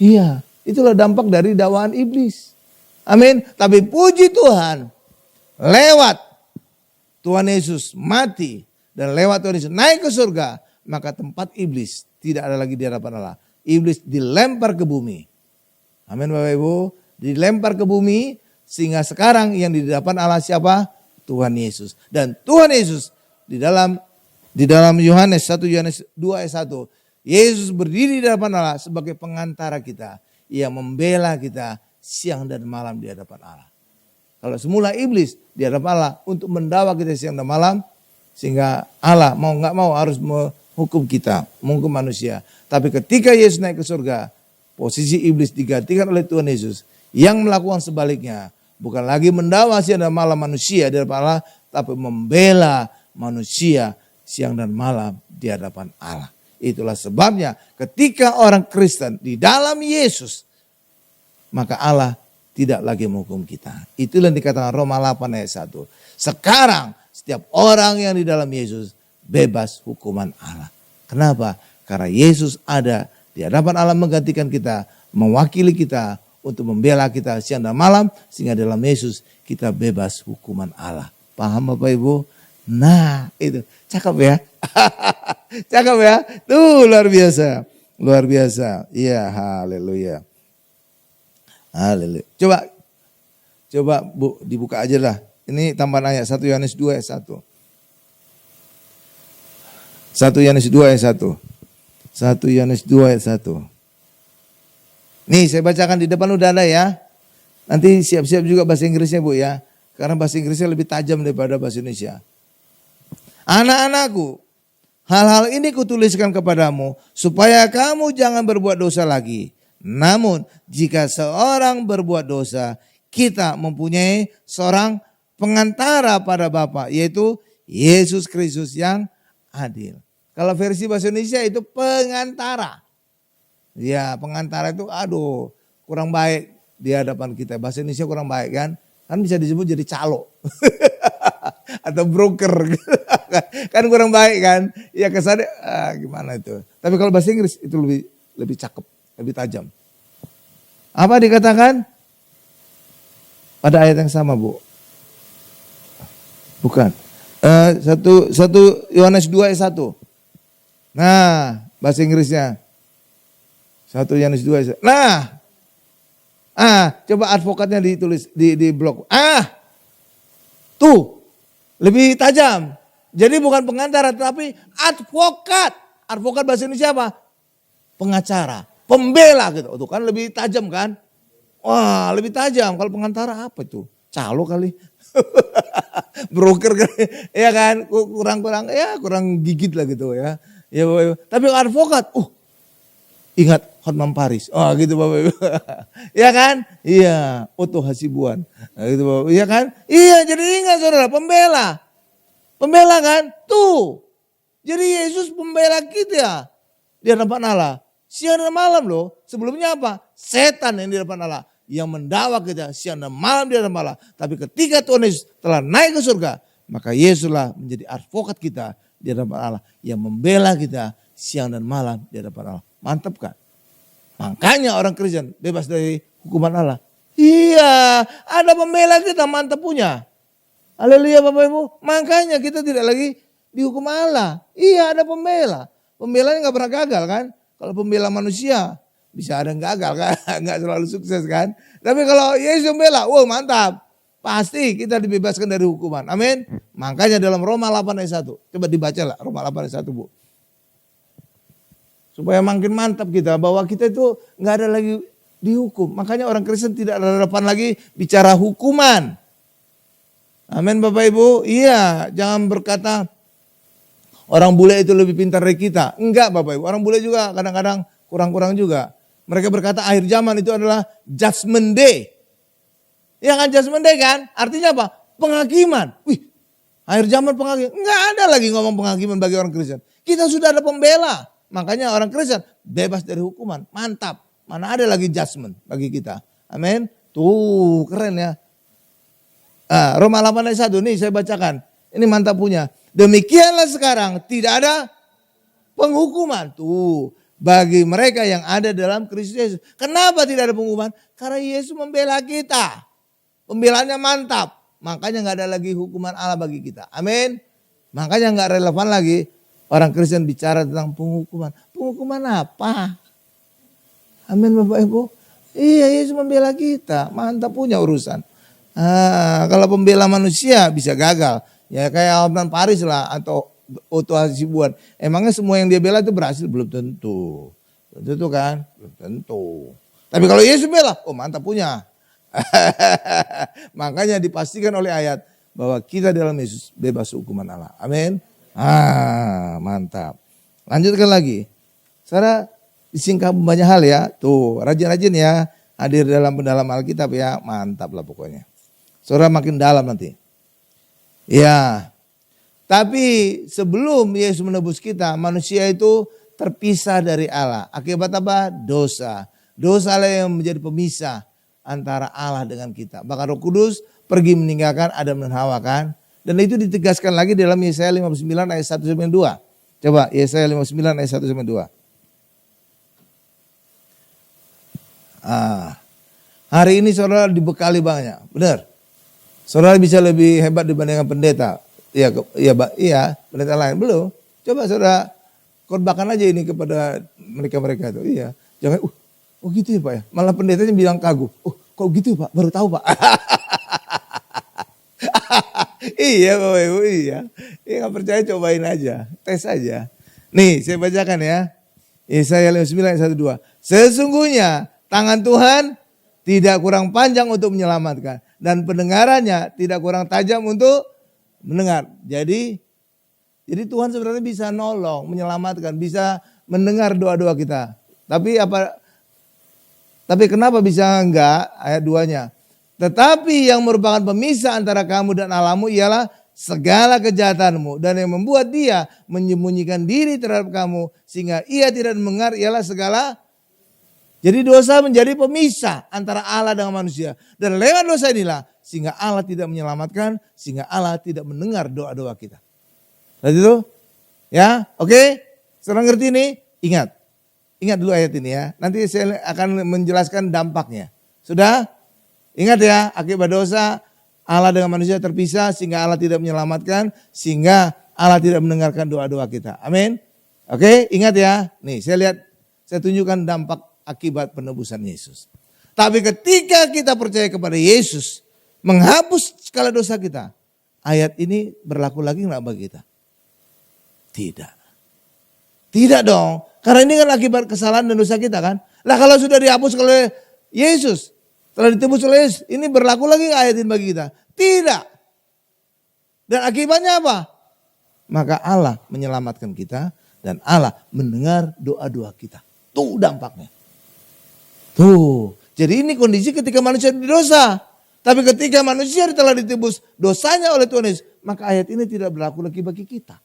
Iya, itulah dampak dari dakwaan iblis. Amin. Tapi puji Tuhan, lewat Tuhan Yesus mati dan lewat Tuhan Yesus naik ke surga, maka tempat iblis tidak ada lagi di hadapan Allah. Iblis dilempar ke bumi. Amin Bapak Ibu. Dilempar ke bumi sehingga sekarang yang di depan Allah siapa? Tuhan Yesus. Dan Tuhan Yesus di dalam Yohanes 1 Yohanes 2 ayat 1. Yesus berdiri di hadapan Allah sebagai pengantara kita. Ia membela kita siang dan malam di hadapan Allah. Kalau semula iblis di hadapan Allah untuk mendakwa kita siang dan malam, sehingga Allah mau nggak mau harus menghukum kita, menghukum manusia. Tapi ketika Yesus naik ke surga, posisi iblis digantikan oleh Tuhan Yesus yang melakukan sebaliknya. Bukan lagi mendakwa siang dan malam manusia di hadapan Allah, tapi membela manusia siang dan malam di hadapan Allah. Itulah sebabnya ketika orang Kristen di dalam Yesus, maka Allah tidak lagi menghukum kita. Itulah yang dikatakan Roma 8 ayat 1. Sekarang setiap orang yang di dalam Yesus bebas hukuman Allah. Kenapa? Karena Yesus ada di hadapan Allah menggantikan kita, mewakili kita untuk membela kita siang dan malam, sehingga dalam Yesus kita bebas hukuman Allah. Paham Bapak Ibu? Nah itu cakep ya. Cakep ya. Tuh luar biasa. Luar biasa. Iya, haleluya. Haleluya. Coba Bu dibuka aja lah. Ini tambahan ayat 1 Yohanes 2 ayat 1. 1 Yohanes 2 ayat 1. 1 Yohanes 2 ayat 1. Nih saya bacakan di depan udah ada ya. Nanti siap-siap juga bahasa Inggrisnya Bu ya. Karena bahasa Inggrisnya lebih tajam daripada bahasa Indonesia. Anak-anakku, hal-hal ini kutuliskan kepadamu supaya kamu jangan berbuat dosa lagi. Namun jika seorang berbuat dosa, kita mempunyai seorang pengantara pada Bapa, yaitu Yesus Kristus yang adil. Kalau versi bahasa Indonesia itu pengantara. Ya pengantara itu aduh kurang baik di hadapan kita. Bahasa Indonesia kurang baik kan. Kan bisa disebut jadi calo. Atau broker. Kan kurang baik kan. Ya kesannya gimana itu. Tapi kalau bahasa Inggris itu lebih cakep. Lebih tajam. Apa dikatakan? Pada ayat yang sama Bu. Bukan. 1 Yohanes 2 ayat 1. Nah bahasa Inggrisnya. 1 Yohanes 2 ayat 1. Nah. Coba advokatnya ditulis di blog. Tuh. Lebih tajam. Jadi bukan pengantara tapi advokat. Advokat bahasa Indonesia apa? Pengacara. Pembela gitu. Tuh kan lebih tajam kan? Wah lebih tajam. Kalau pengantara apa itu? Calo kali. Broker kali. Ya kan? Kurang gigit lah gitu ya. Ya Bapak Ibu. Tapi advokat. Ingat Hotman Paris. Gitu Bapak Ibu. Ya kan? Iya. Otto Hasibuan. Gitu Bapak Ibu. Iya kan? Iya jadi ingat saudara. Pembela. Pembela kan? Tuh. Jadi Yesus pembela kita. Di hadapan Allah. Siang dan malam loh. Sebelumnya apa? Setan yang di hadapan Allah. Yang mendakwa kita siang dan malam di hadapan Allah. Tapi ketika Tuhan Yesus telah naik ke surga. Maka Yesuslah menjadi advokat kita di hadapan Allah. Yang membela kita siang dan malam di hadapan Allah. Mantap kan? Makanya orang Kristen bebas dari hukuman Allah. Iya, ada pembela kita mantap punya. Haleluya Bapak Ibu. Makanya kita tidak lagi dihukum Allah. Iya ada pembela. Pembelanya gak pernah gagal kan. Kalau pembela manusia bisa ada yang gagal kan. Gak selalu sukses kan. Tapi kalau Yesus membela, mantap. Pasti kita dibebaskan dari hukuman. Amin. Makanya dalam Roma 8 ayat 1. Coba dibaca lah Roma 8 ayat 1 Bu. Supaya makin mantap kita bahwa kita itu gak ada lagi dihukum. Makanya orang Kristen tidak relevan lagi bicara hukuman. Amin Bapak Ibu. Iya jangan berkata orang bule itu lebih pintar dari kita. Enggak Bapak Ibu. Orang bule juga kadang-kadang kurang-kurang juga. Mereka berkata akhir zaman itu adalah judgment day. Ya kan judgment day kan. Artinya apa? Penghakiman. Akhir zaman penghakiman. Enggak ada lagi ngomong penghakiman bagi orang Kristen. Kita sudah ada pembela. Makanya orang Kristen bebas dari hukuman. Mantap. Mana ada lagi judgment bagi kita. Amin. Tuh keren ya. Roma 8 ayat 1 nih saya bacakan. Ini mantap punya. Demikianlah sekarang tidak ada penghukuman. Tuh bagi mereka yang ada dalam Kristus Yesus. Kenapa tidak ada penghukuman? Karena Yesus membela kita. Pembelanya mantap. Makanya gak ada lagi hukuman Allah bagi kita. Amin. Makanya gak relevan lagi orang Kristen bicara tentang penghukuman. Penghukuman apa? Amin Bapak Ibu. Iya Yesus membela kita. Mantap punya urusan. Kalau pembela manusia bisa gagal. Ya kayak Hotman Paris lah atau Otto Hasibuan. Emangnya semua yang dia bela itu berhasil? Belum tentu. Belum tentu kan? Belum tentu. Tapi kalau Yesus bela, oh mantap punya. Makanya dipastikan oleh ayat bahwa kita dalam Yesus bebas hukuman Allah. Amin. Mantap. Lanjutkan lagi. Saudara disingkap banyak hal ya. Tuh rajin-rajin ya. Hadir dalam pendalaman Alkitab ya. Mantap lah pokoknya. Saudara makin dalam nanti. Ya. Tapi sebelum Yesus menebus kita, manusia itu terpisah dari Allah. Akibat apa? Dosa. Dosa lah yang menjadi pemisah antara Allah dengan kita. Bahkan Roh Kudus pergi meninggalkan Adam dan Hawa kan. Dan itu ditegaskan lagi dalam Yesaya 59 ayat 1 sampai 2. Coba Yesaya 59 ayat 1 sampai 2. Hari ini saudara dibekali banyak. Benar. Saudara bisa lebih hebat dibandingkan pendeta. Iya, pendeta lain belum. Coba saudara khotbahkan aja ini kepada mereka-mereka itu. Iya. Jangan oh gitu ya Pak ya. Malah pendetanya bilang kagum. Oh kok gitu Pak? Baru tahu Pak. Iya Bapak Ibu, iya. Gak percaya cobain aja. Tes aja. Nih saya bacakan ya. Yesaya 59 ayat 1 2. Sesungguhnya tangan Tuhan tidak kurang panjang untuk menyelamatkan. Dan pendengarannya tidak kurang tajam untuk mendengar. Jadi Tuhan sebenarnya bisa nolong, menyelamatkan, bisa mendengar doa-doa kita. Tapi kenapa bisa enggak? Ayat 2-nya. Tetapi yang merupakan pemisah antara kamu dan Allahmu ialah segala kejahatanmu. Dan yang membuat dia menyembunyikan diri terhadap kamu sehingga ia tidak mendengar ialah segala. Jadi dosa menjadi pemisah antara Allah dengan manusia. Dan lewat dosa inilah sehingga Allah tidak menyelamatkan, sehingga Allah tidak mendengar doa-doa kita. Lihat itu? Ya, oke? Sekarang ngerti ini? Ingat dulu ayat ini ya. Nanti saya akan menjelaskan dampaknya. Sudah? Ingat ya, akibat dosa Allah dengan manusia terpisah sehingga Allah tidak menyelamatkan, sehingga Allah tidak mendengarkan doa-doa kita. Amin. Oke, ingat ya. Nih, saya tunjukkan dampak akibat penebusan Yesus. Tapi ketika kita percaya kepada Yesus, menghapus segala dosa kita, ayat ini berlaku lagi enggak bagi kita? Tidak. Tidak dong. Karena ini kan akibat kesalahan dan dosa kita kan. Lah kalau sudah dihapus oleh Yesus, telah ditebus oleh Yesus, ini berlaku lagi ayat ini bagi kita? Tidak. Dan akibatnya apa? Maka Allah menyelamatkan kita dan Allah mendengar doa-doa kita. Tuh dampaknya. Tuh. Jadi ini kondisi ketika manusia berdosa. Tapi ketika manusia telah ditebus dosanya oleh Tuhan Yesus, maka ayat ini tidak berlaku lagi bagi kita.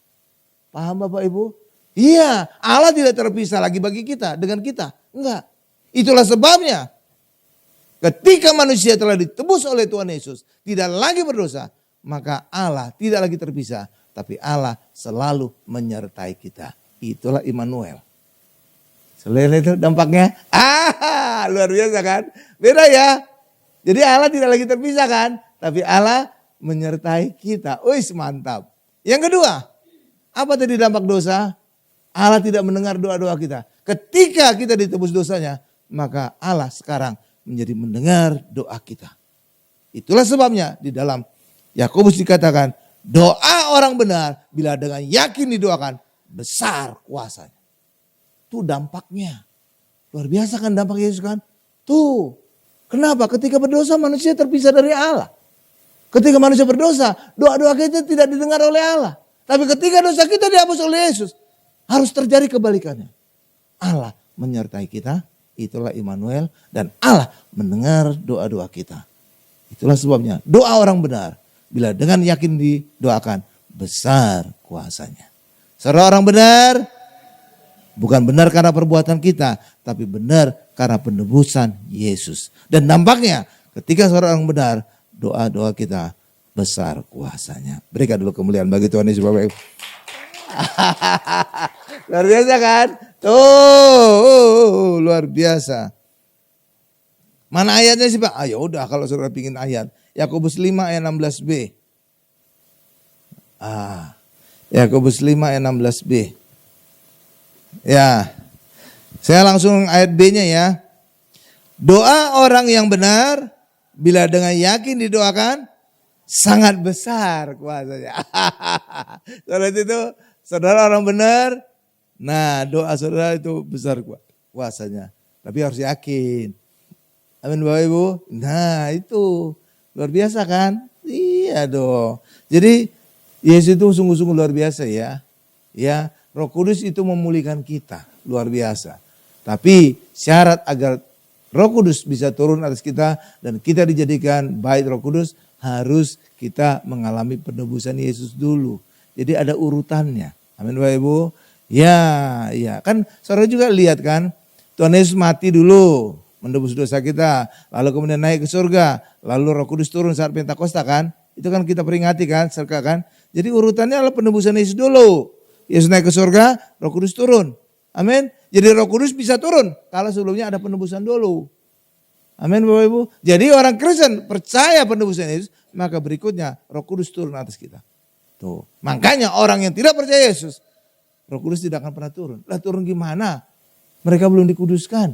Paham Bapak Ibu? Iya, Allah tidak terpisah lagi bagi kita dengan kita. Enggak. Itulah sebabnya ketika manusia telah ditebus oleh Tuhan Yesus, tidak lagi berdosa, maka Allah tidak lagi terpisah, tapi Allah selalu menyertai kita. Itulah Immanuel. Selain itu dampaknya, luar biasa kan? Beda ya. Jadi Allah tidak lagi terpisah kan, tapi Allah menyertai kita. Wih, mantap. Yang kedua, apa tadi dampak dosa? Allah tidak mendengar doa-doa kita. Ketika kita ditebus dosanya, maka Allah sekarang menjadi mendengar doa kita. Itulah sebabnya di dalam Yakobus dikatakan, doa orang benar bila dengan yakin didoakan, besar kuasanya. Itu dampaknya. Luar biasa kan dampak Yesus kan? Tuh. Kenapa? Ketika berdosa manusia terpisah dari Allah. Ketika manusia berdosa, doa-doa kita tidak didengar oleh Allah. Tapi ketika dosa kita dihapus oleh Yesus, harus terjadi kebalikannya. Allah menyertai kita, itulah Immanuel, dan Allah mendengar doa-doa kita. Itulah sebabnya doa orang benar, bila dengan yakin didoakan, besar kuasanya. Saudara, orang benar bukan benar karena perbuatan kita, tapi benar karena penebusan Yesus. Dan dampaknya ketika seorang benar, doa-doa kita besar kuasanya. Berikan dulu kemuliaan bagi Tuhan Yesus Bapak Ibu. Luar biasa kan? Tuh, luar biasa. Mana ayatnya sih Pak? Ya udah kalau saudara pingin ayat. Yakobus 5 ayat 16b. Yakobus 5 ayat 16b. Ya, saya langsung ayat B-nya ya. Doa orang yang benar bila dengan yakin didoakan sangat besar kuasanya. Saudara itu, saudara orang benar, nah doa saudara itu besar kuasanya. Tapi harus yakin. Amin Bapak Ibu. Nah itu luar biasa kan? Iya dong. Jadi Yesus itu sungguh-sungguh luar biasa ya. Ya, Roh Kudus itu memulihkan kita, luar biasa. Tapi syarat agar Roh Kudus bisa turun atas kita dan kita dijadikan bait Roh Kudus, harus kita mengalami penebusan Yesus dulu. Jadi ada urutannya. Amin Bapak Ibu. Ya, kan saudara juga lihat kan, Tuhan Yesus mati dulu menebus dosa kita, lalu kemudian naik ke surga, lalu Roh Kudus turun saat Pentakosta kan? Itu kan kita peringati kan, serka kan? Jadi urutannya adalah penebusan Yesus dulu. Yesus naik ke surga, Roh Kudus turun. Amin. Jadi Roh Kudus bisa turun kalau sebelumnya ada penebusan dulu. Amin Bapak Ibu. Jadi orang Kristen percaya penebusan Yesus, maka berikutnya Roh Kudus turun atas kita. Tuh. Makanya orang yang tidak percaya Yesus, Roh Kudus tidak akan pernah turun. Lah turun gimana? Mereka belum dikuduskan.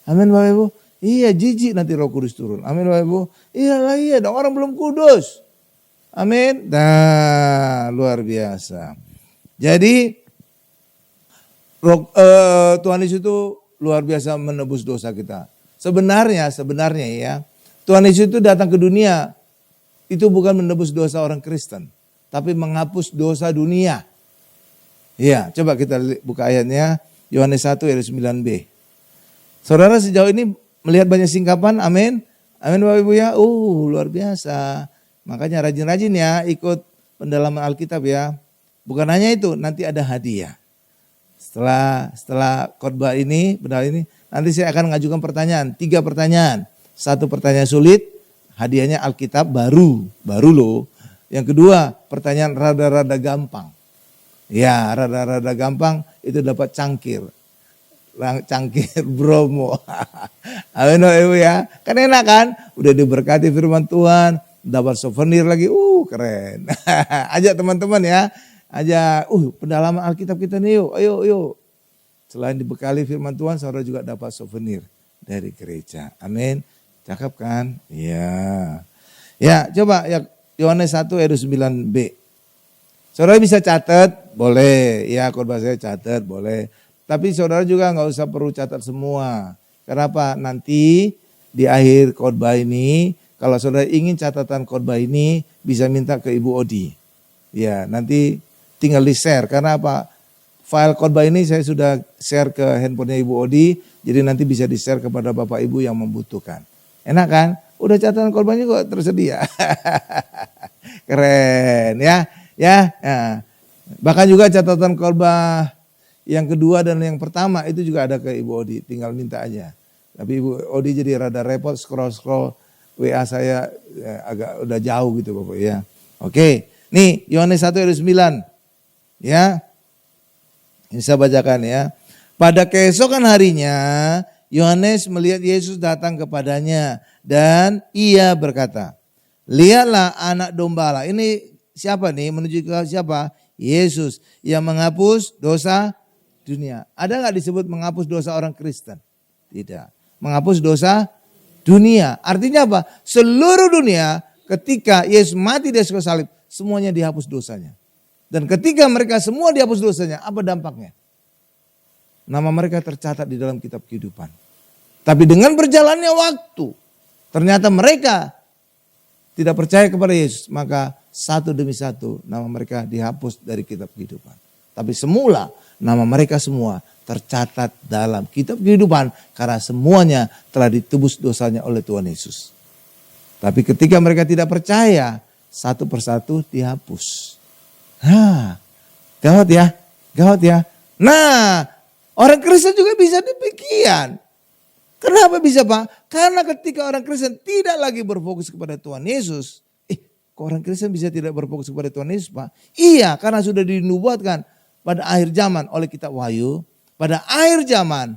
Amin Bapak Ibu. Iya jijik nanti Roh Kudus turun. Amin Bapak Ibu. Iya dong, orang belum kudus. Amin. Nah luar biasa. Jadi Tuhan Yesus itu luar biasa menebus dosa kita. Sebenarnya ya, Tuhan Yesus itu datang ke dunia itu bukan menebus dosa orang Kristen, tapi menghapus dosa dunia. Iya, coba kita buka ayatnya, Yohanes 1 ayat 9b. Saudara sejauh ini melihat banyak singkapan, amin. Amin Bapak Ibu ya, luar biasa. Makanya rajin-rajin ya ikut pendalaman Alkitab ya. Bukan hanya itu, nanti ada hadiah. Setelah khotbah ini, nanti saya akan mengajukan pertanyaan, 3 pertanyaan. 1 pertanyaan sulit, hadiahnya Alkitab baru loh. Yang kedua, pertanyaan rada-rada gampang. Ya, rada-rada gampang itu dapat cangkir Bromo. Amin Ibu ya. Kan enak kan? Udah diberkati firman Tuhan, dapat souvenir lagi. Keren. Ajak teman-teman ya. Pendalaman Alkitab kita nih yuk. Ayo. Selain dibekali firman Tuhan, saudara juga dapat souvenir dari gereja. Amin. Cakep kan? Iya. Ya, coba ya Yohanes 1 ayat 9b. Saudara bisa catat, boleh. Ya, khotbah saya catat, boleh. Tapi saudara juga nggak usah perlu catat semua. Kenapa? Nanti di akhir khotbah ini, kalau saudara ingin catatan khotbah ini, bisa minta ke Ibu Odi. Ya, nanti tinggal di share. Karena apa? File khotbah ini saya sudah share ke handphonenya Ibu Odi. Jadi nanti bisa di share kepada Bapak Ibu yang membutuhkan. Enak kan? Udah catatan khotbahnya kok tersedia. Keren ya. Bahkan juga catatan khotbah yang kedua dan yang pertama itu juga ada ke Ibu Odi. Tinggal minta aja. Tapi Ibu Odi jadi rada repot scroll WA saya agak udah jauh gitu Bapak ya. Oke. Nih Yohanes 1 ayat 9. Ya. Ini saya bacakan ya. Pada keesokan harinya Yohanes melihat Yesus datang kepadanya dan ia berkata, lihatlah anak domba Allah. Ini siapa nih? Menuju ke siapa? Yesus yang menghapus dosa dunia. Ada nggak disebut menghapus dosa orang Kristen? Tidak. Menghapus dosa dunia. Artinya apa? Seluruh dunia ketika Yesus mati di kayu salib, semuanya dihapus dosanya. Dan ketika mereka semua dihapus dosanya, apa dampaknya? Nama mereka tercatat di dalam kitab kehidupan. Tapi dengan berjalannya waktu, ternyata mereka tidak percaya kepada Yesus, maka satu demi satu nama mereka dihapus dari kitab kehidupan. Tapi semula nama mereka semua tercatat dalam kitab kehidupan karena semuanya telah ditebus dosanya oleh Tuhan Yesus. Tapi ketika mereka tidak percaya, satu persatu dihapus. Gawat ya. Nah, orang Kristen juga bisa demikian. Kenapa bisa Pak? Karena ketika orang Kristen tidak lagi berfokus kepada Tuhan Yesus. Kok orang Kristen bisa tidak berfokus kepada Tuhan Yesus Pak? Iya, karena sudah dinubuatkan pada akhir zaman oleh kitab Wahyu. Pada akhir zaman,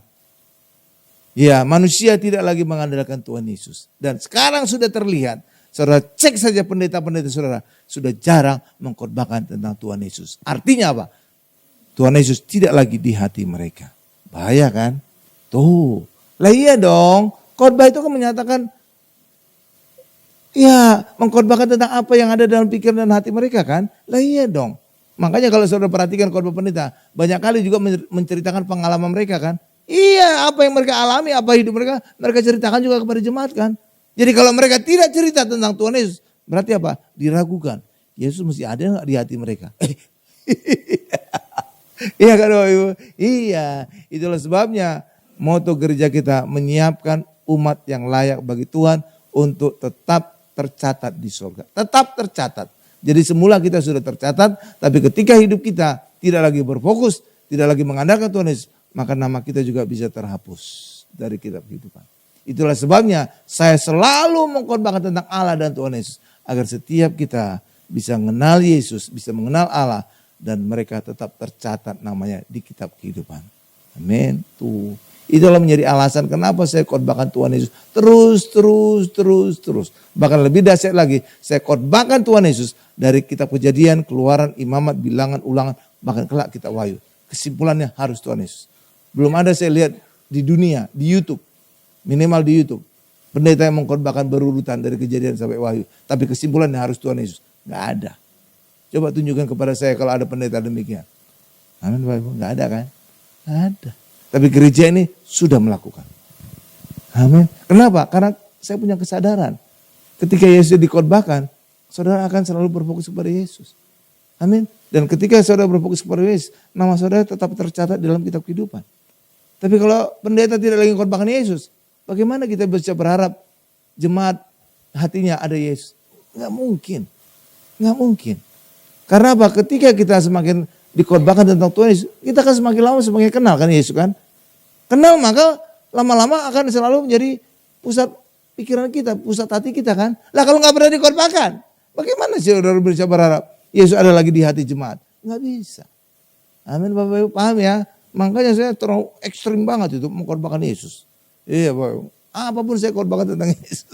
ya manusia tidak lagi mengandalkan Tuhan Yesus. Dan sekarang sudah terlihat. Saudara cek saja pendeta-pendeta saudara sudah jarang mengkhotbahkan tentang Tuhan Yesus. Artinya apa? Tuhan Yesus tidak lagi di hati mereka. Bahaya kan? Tuh. Lah iya dong. Khotbah itu kan menyatakan Ya, mengkhotbahkan tentang apa yang ada dalam pikiran dan hati mereka kan? Lah iya dong. Makanya kalau saudara perhatikan khotbah pendeta, banyak kali juga menceritakan pengalaman mereka kan? Iya, apa yang mereka alami, apa hidup mereka, mereka ceritakan juga kepada jemaat kan? Jadi kalau mereka tidak cerita tentang Tuhan Yesus, berarti apa? Diragukan. Yesus mesti ada nggak di hati mereka? Iya kan Bapak Ibu? Iya, itulah sebabnya moto gereja kita menyiapkan umat yang layak bagi Tuhan untuk tetap tercatat di surga. Tetap tercatat. Jadi semula kita sudah tercatat, tapi ketika hidup kita tidak lagi berfokus, tidak lagi mengandalkan Tuhan Yesus, maka nama kita juga bisa terhapus dari kitab kehidupan. Itulah sebabnya saya selalu mengkhotbahkan tentang Allah dan Tuhan Yesus, agar setiap kita bisa mengenal Yesus, bisa mengenal Allah, dan mereka tetap tercatat namanya di kitab kehidupan. Amin. Tuh. Itulah menjadi alasan kenapa saya khotbahkan Tuhan Yesus terus. Bahkan lebih dahsyat lagi, saya khotbahkan Tuhan Yesus dari kitab Kejadian, Keluaran, Imamat, Bilangan, Ulangan, bahkan kelak kitab Wahyu. Kesimpulannya harus Tuhan Yesus. Belum ada saya lihat di dunia, di YouTube, minimal di YouTube, pendeta yang mengkhotbahkan berurutan dari Kejadian sampai Wahyu. Tapi kesimpulannya harus Tuhan Yesus. Gak ada. Coba tunjukkan kepada saya kalau ada pendeta demikian. Amin Bapak Ibu, gak ada kan? Gak ada. Tapi gereja ini sudah melakukan. Amin. Kenapa? Karena saya punya kesadaran. Ketika Yesus dikhotbahkan, saudara akan selalu berfokus kepada Yesus. Amin. Dan ketika saudara berfokus kepada Yesus, nama saudara tetap tercatat dalam kitab kehidupan. Tapi kalau pendeta tidak lagi khotbahkan Yesus, bagaimana kita bisa berharap jemaat hatinya ada Yesus? Enggak mungkin. Enggak mungkin. Karena apa? Ketika kita semakin dikhotbahkan tentang Tuhan Yesus, kita akan semakin lama semakin kenal kan Yesus kan. Kenal maka lama-lama akan selalu menjadi pusat pikiran kita, pusat hati kita kan. Lah kalau nggak pernah dikhotbahkan, bagaimana sih saudara bisa berharap Yesus ada lagi di hati jemaat? Nggak bisa. Amin Bapak Ibu, paham ya? Makanya saya terlalu ekstrim banget itu mengkhotbahkan Yesus. Iya Bapak Ibu, apapun saya khotbahkan tentang Yesus.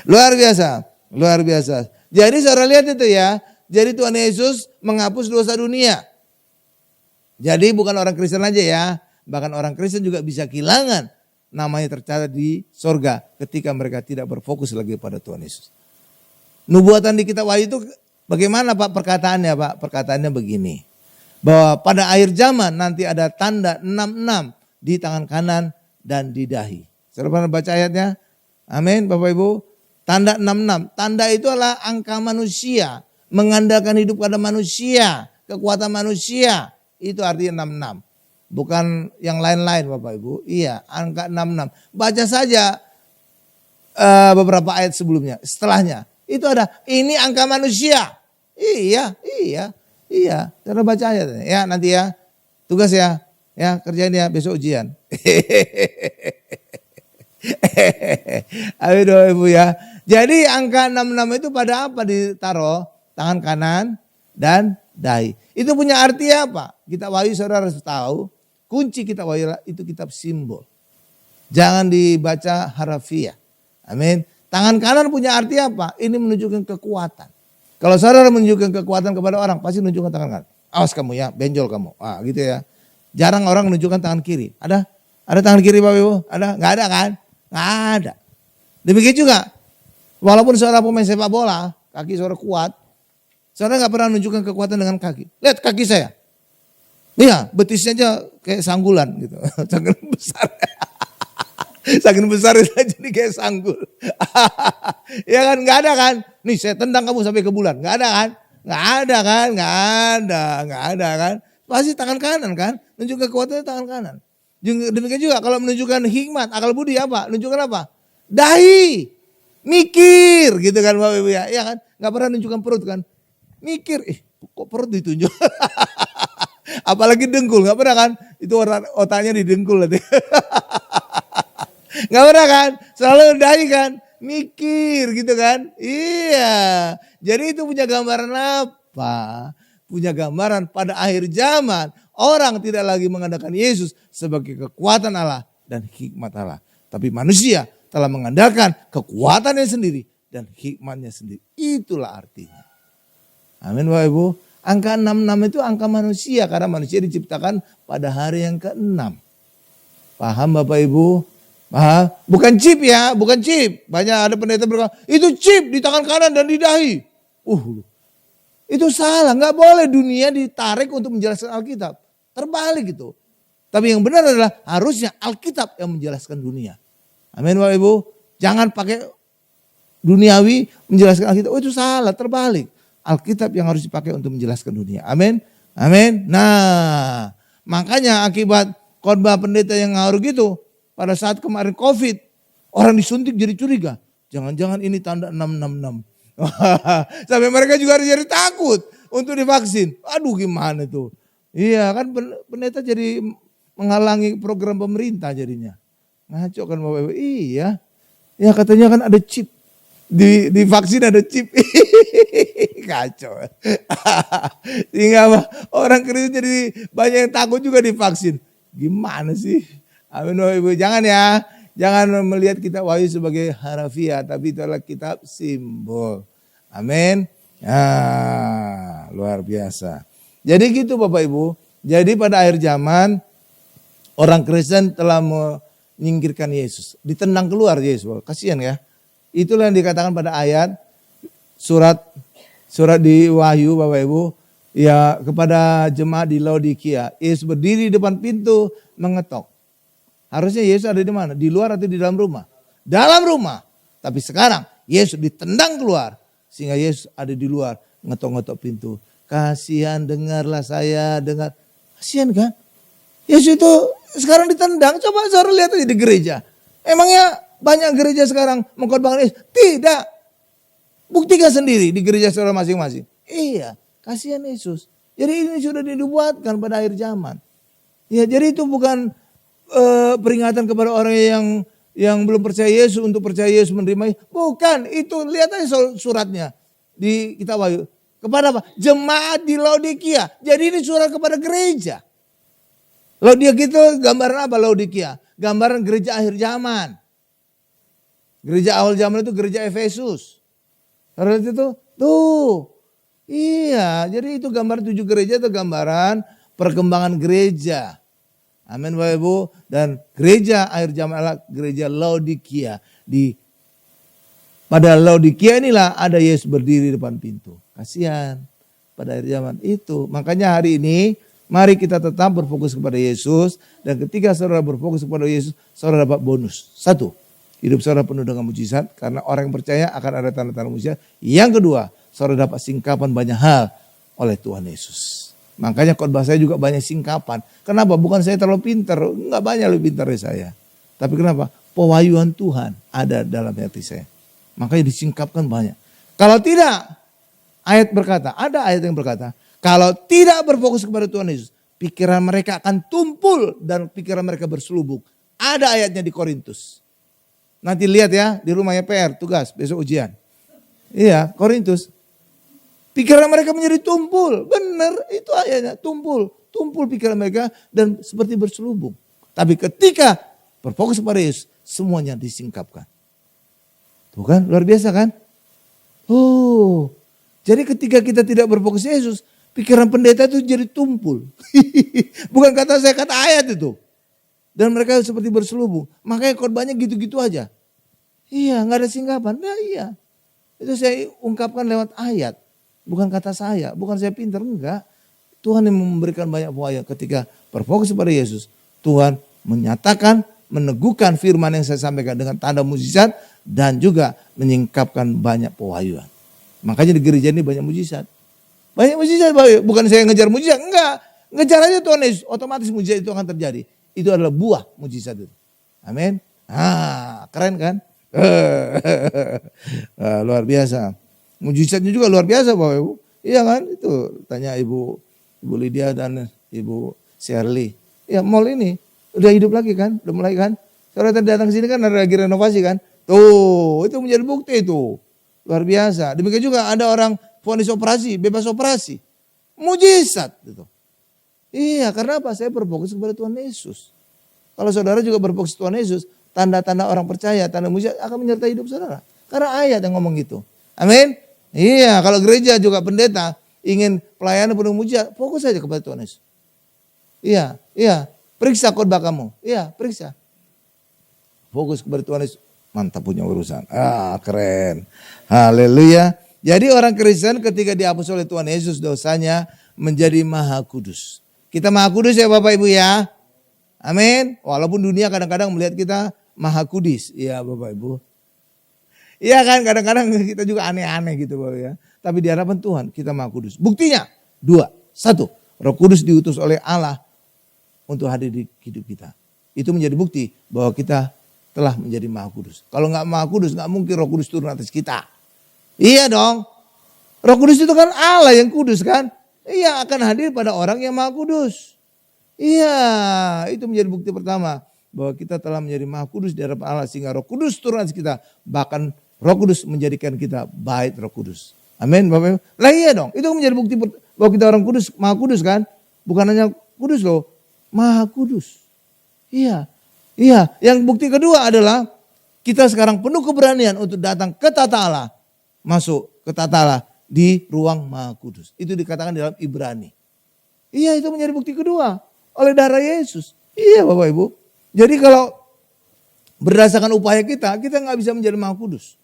Luar biasa, luar biasa. Jadi saudara lihat itu ya. Jadi Tuhan Yesus menghapus dosa dunia. Jadi bukan orang Kristen aja ya. Bahkan orang Kristen juga bisa kehilangan namanya tercatat di sorga ketika mereka tidak berfokus lagi pada Tuhan Yesus. Nubuatan di kitab Wahyu itu bagaimana Pak perkataannya Pak? Perkataannya begini. Bahwa pada akhir zaman nanti ada tanda 66 di tangan kanan dan di dahi. Saudara pernah baca ayatnya? Amin Bapak Ibu. Tanda 66. Tanda itu adalah angka manusia. Mengandalkan hidup pada manusia, kekuatan manusia, itu artinya 66. Bukan yang lain-lain Bapak Ibu. Iya, angka 66. Baca saja beberapa ayat sebelumnya, setelahnya. Itu ada, ini angka manusia. Iya. Cara baca ayatnya. Ya nanti ya, tugas ya. Ya kerjain ya, besok ujian. Ayo Bapak Ibu ya. Jadi angka 66 itu pada apa ditaruh? Tangan kanan dan dahi. Itu punya arti apa? Kitab Wahyu saudara harus tahu. Kunci kitab Wahyu itu kitab simbol. Jangan dibaca harafiah. Amin. Tangan kanan punya arti apa? Ini menunjukkan kekuatan. Kalau saudara menunjukkan kekuatan kepada orang, pasti menunjukkan tangan kanan. Awas kamu ya, benjol kamu. Gitu ya. Jarang orang menunjukkan tangan kiri. Ada? Ada tangan kiri Bapak Ibu? Ada? Nggak ada kan? Nggak ada. Demikian juga. Walaupun saudara pemain sepak bola, kaki saudara kuat, saudara nggak pernah menunjukkan kekuatan dengan kaki. Lihat kaki saya. Iya, betisnya aja kayak sanggulan gitu. Saking besar. Saking besar itu jadi kayak sanggul. Ya kan, nggak ada kan? Nih saya tendang kamu sampai ke bulan. Nggak ada kan? Nggak ada kan? Nggak ada kan? Pasti tangan kanan kan? Menunjukkan kekuatannya tangan kanan. Demikian juga kalau menunjukkan hikmat, akal budi apa? Menunjukkan apa? Dahi. Mikir gitu kan Bapak Ibu ya. Iya kan? Nggak pernah menunjukkan perut kan? Mikir, kok perut ditunjuk? Apalagi dengkul, nggak pernah kan? Itu otaknya didengkul nanti. Nggak pernah kan? Selalu dahi kan? Mikir gitu kan? Iya. Jadi itu punya gambaran apa? Punya gambaran pada akhir zaman orang tidak lagi mengandalkan Yesus sebagai kekuatan Allah dan hikmat Allah. Tapi manusia telah mengandalkan kekuatannya sendiri dan hikmatnya sendiri. Itulah artinya. Amin Bapak Ibu. Angka 66 itu angka manusia karena manusia diciptakan pada hari yang ke-6. Paham Bapak Ibu? Bukan chip ya, bukan chip. Banyak ada pendeta berkata, itu chip di tangan kanan dan di dahi. Itu salah, nggak boleh dunia ditarik untuk menjelaskan Alkitab. Terbalik gitu. Tapi yang benar adalah harusnya Alkitab yang menjelaskan dunia. Amin Bapak Ibu. Jangan pakai duniawi menjelaskan Alkitab. Itu salah, terbalik. Alkitab yang harus dipakai untuk menjelaskan dunia. Amin. Amin. Nah, makanya akibat khotbah pendeta yang ngawur gitu, pada saat kemarin COVID, orang disuntik jadi curiga. Jangan-jangan ini tanda 666. Sampai mereka juga harus jadi takut untuk divaksin. Aduh gimana tuh. Iya kan pendeta jadi menghalangi program pemerintah jadinya. Ngaco kan Bapak Ibu. Iya. Ya katanya kan ada chip. Di vaksin ada chip. Kacau. Sehingga orang Kristen jadi banyak yang takut juga divaksin. Gimana sih? Amin Bapak Ibu. Jangan ya. Jangan melihat kitab Wahyu sebagai harafiah. Tapi itu adalah kitab simbol. Amin. Luar biasa. Jadi gitu Bapak Ibu. Jadi pada akhir zaman orang Kristen telah menyingkirkan Yesus. Ditendang keluar Yesus. Kasihan ya. Itulah yang dikatakan pada ayat surat di Wahyu Bapak Ibu. Ya kepada jemaat di Laodikia. Yesus berdiri di depan pintu mengetok. Harusnya Yesus ada di mana? Di luar atau di dalam rumah? Dalam rumah. Tapi sekarang Yesus ditendang keluar. Sehingga Yesus ada di luar ngetok-ngetok pintu. Kasihan dengarlah saya dengar. Kasihan kan? Yesus itu sekarang ditendang. Coba saudara lihat aja di gereja. Emangnya banyak gereja sekarang mengkhotbahkan Yesus? Tidak. Buktikan sendiri di gereja saudara masing-masing. Iya, kasihan Yesus. Jadi ini sudah dibuatkan pada akhir zaman. Ya, jadi itu bukan peringatan kepada orang yang belum percaya Yesus untuk percaya Yesus menerima. Bukan, itu lihat aja suratnya di kitab Wahyu. Kepada apa? Jemaat di Laodikia. Jadi ini surat kepada gereja. Laodikia itu gambaran apa Laodikia? Gambaran gereja akhir zaman. Gereja awal zaman itu gereja Efesus. Karena itu tuh. Iya, jadi itu gambaran 7 gereja itu gambaran perkembangan gereja. Amin Bapak Ibu. Dan gereja akhir zaman adalah gereja Laodikia. Pada Laodikia inilah ada Yesus berdiri di depan pintu. Kasihan pada akhir zaman itu. Makanya hari ini mari kita tetap berfokus kepada Yesus. Dan ketika saudara berfokus kepada Yesus, saudara dapat bonus. 1, hidup saudara penuh dengan mujizat. Karena orang yang percaya akan ada tanda-tanda mujizat. Yang kedua, saudara dapat singkapan banyak hal oleh Tuhan Yesus. Makanya khotbah saya juga banyak singkapan. Kenapa? Bukan saya terlalu pintar. Enggak banyak lebih pintar dari saya. Tapi kenapa? Pewahyuan Tuhan ada dalam hati saya. Makanya disingkapkan banyak. Kalau tidak, ayat berkata, ada ayat yang berkata, kalau tidak berfokus kepada Tuhan Yesus, pikiran mereka akan tumpul dan pikiran mereka berselubung. Ada ayatnya di Korintus. Nanti lihat ya, di rumahnya PR, tugas, besok ujian. Iya, Korintus. Pikiran mereka menjadi tumpul. Benar, itu ayatnya, tumpul. Tumpul pikiran mereka dan seperti berselubung. Tapi ketika berfokus pada Yesus, semuanya disingkapkan. Tuh kan, luar biasa kan? Oh, jadi ketika kita tidak berfokus Yesus, pikiran pendeta itu jadi tumpul. Bukan kata saya, kata ayat itu. Dan mereka seperti berselubung. Makanya khotbahnya gitu-gitu aja. Iya, nggak ada singkapan. Nah iya, itu saya ungkapkan lewat ayat. Bukan kata saya, bukan saya pintar, enggak. Tuhan yang memberikan banyak pewahyuan. Ketika berfokus pada Yesus, Tuhan menyatakan, meneguhkan firman yang saya sampaikan dengan tanda mujizat dan juga menyingkapkan banyak pewahyuan. Makanya di gereja ini banyak mujizat. Banyak mujizat, bukan saya ngejar mujizat, enggak. Ngejar aja Tuhan Yesus, otomatis mujizat itu akan terjadi. Itu adalah buah mujizat itu. Amin. Keren kan? Luar biasa. Mujizatnya juga luar biasa Bapak Ibu. Iya kan? Itu tanya Ibu Lydia dan Ibu Shirley. Ya mall ini udah hidup lagi kan? Udah mulai kan? Saudara tadi datang sini kan ada lagi renovasi kan? Tuh, itu menjadi bukti itu. Luar biasa. Demikian juga ada orang vonis operasi, bebas operasi. Mujizat itu. Iya, karena apa? Saya berfokus kepada Tuhan Yesus. Kalau saudara juga berfokus Tuhan Yesus, tanda-tanda orang percaya, tanda mujizat akan menyertai hidup saudara. Karena ayat yang ngomong gitu. Amin. Iya, kalau gereja juga pendeta ingin pelayanan penuh mujizat, fokus saja kepada Tuhan Yesus. Iya. Periksa khotbah kamu. Iya, periksa. Fokus kepada Tuhan Yesus. Mantap punya urusan. Keren. Haleluya. Jadi orang Kristen ketika dihapus oleh Tuhan Yesus dosanya menjadi maha kudus. Kita maha kudus ya Bapak Ibu ya. Amin. Walaupun dunia kadang-kadang melihat kita maha kudus. Ya Bapak Ibu. Iya kan kadang-kadang kita juga aneh-aneh gitu Bapak ya. Tapi di hadapan Tuhan kita maha kudus. Buktinya 2. 1. Roh Kudus diutus oleh Allah untuk hadir di hidup kita. Itu menjadi bukti bahwa kita telah menjadi maha kudus. Kalau nggak maha kudus nggak mungkin Roh Kudus turun atas kita. Iya dong. Roh Kudus itu kan Allah yang kudus kan. Iya akan hadir pada orang yang maha kudus. Iya itu menjadi bukti pertama. Bahwa kita telah menjadi maha kudus di hadapan Allah. Sehingga Roh Kudus turun atas kita. Bahkan Roh Kudus menjadikan kita bait Roh Kudus. Amin Bapak Ibu. Lah iya dong. Itu menjadi bukti bahwa kita orang kudus. Maha kudus kan. Bukan hanya kudus loh. Maha kudus. Iya. Iya. Yang bukti kedua adalah. Kita sekarang penuh keberanian untuk datang ke tata Allah. Masuk ke tata Allah. Di ruang maha kudus. Itu dikatakan dalam Ibrani. Iya itu menjadi bukti kedua. Oleh darah Yesus. Iya Bapak Ibu. Jadi kalau berdasarkan upaya kita nggak bisa menjadi maha kudus.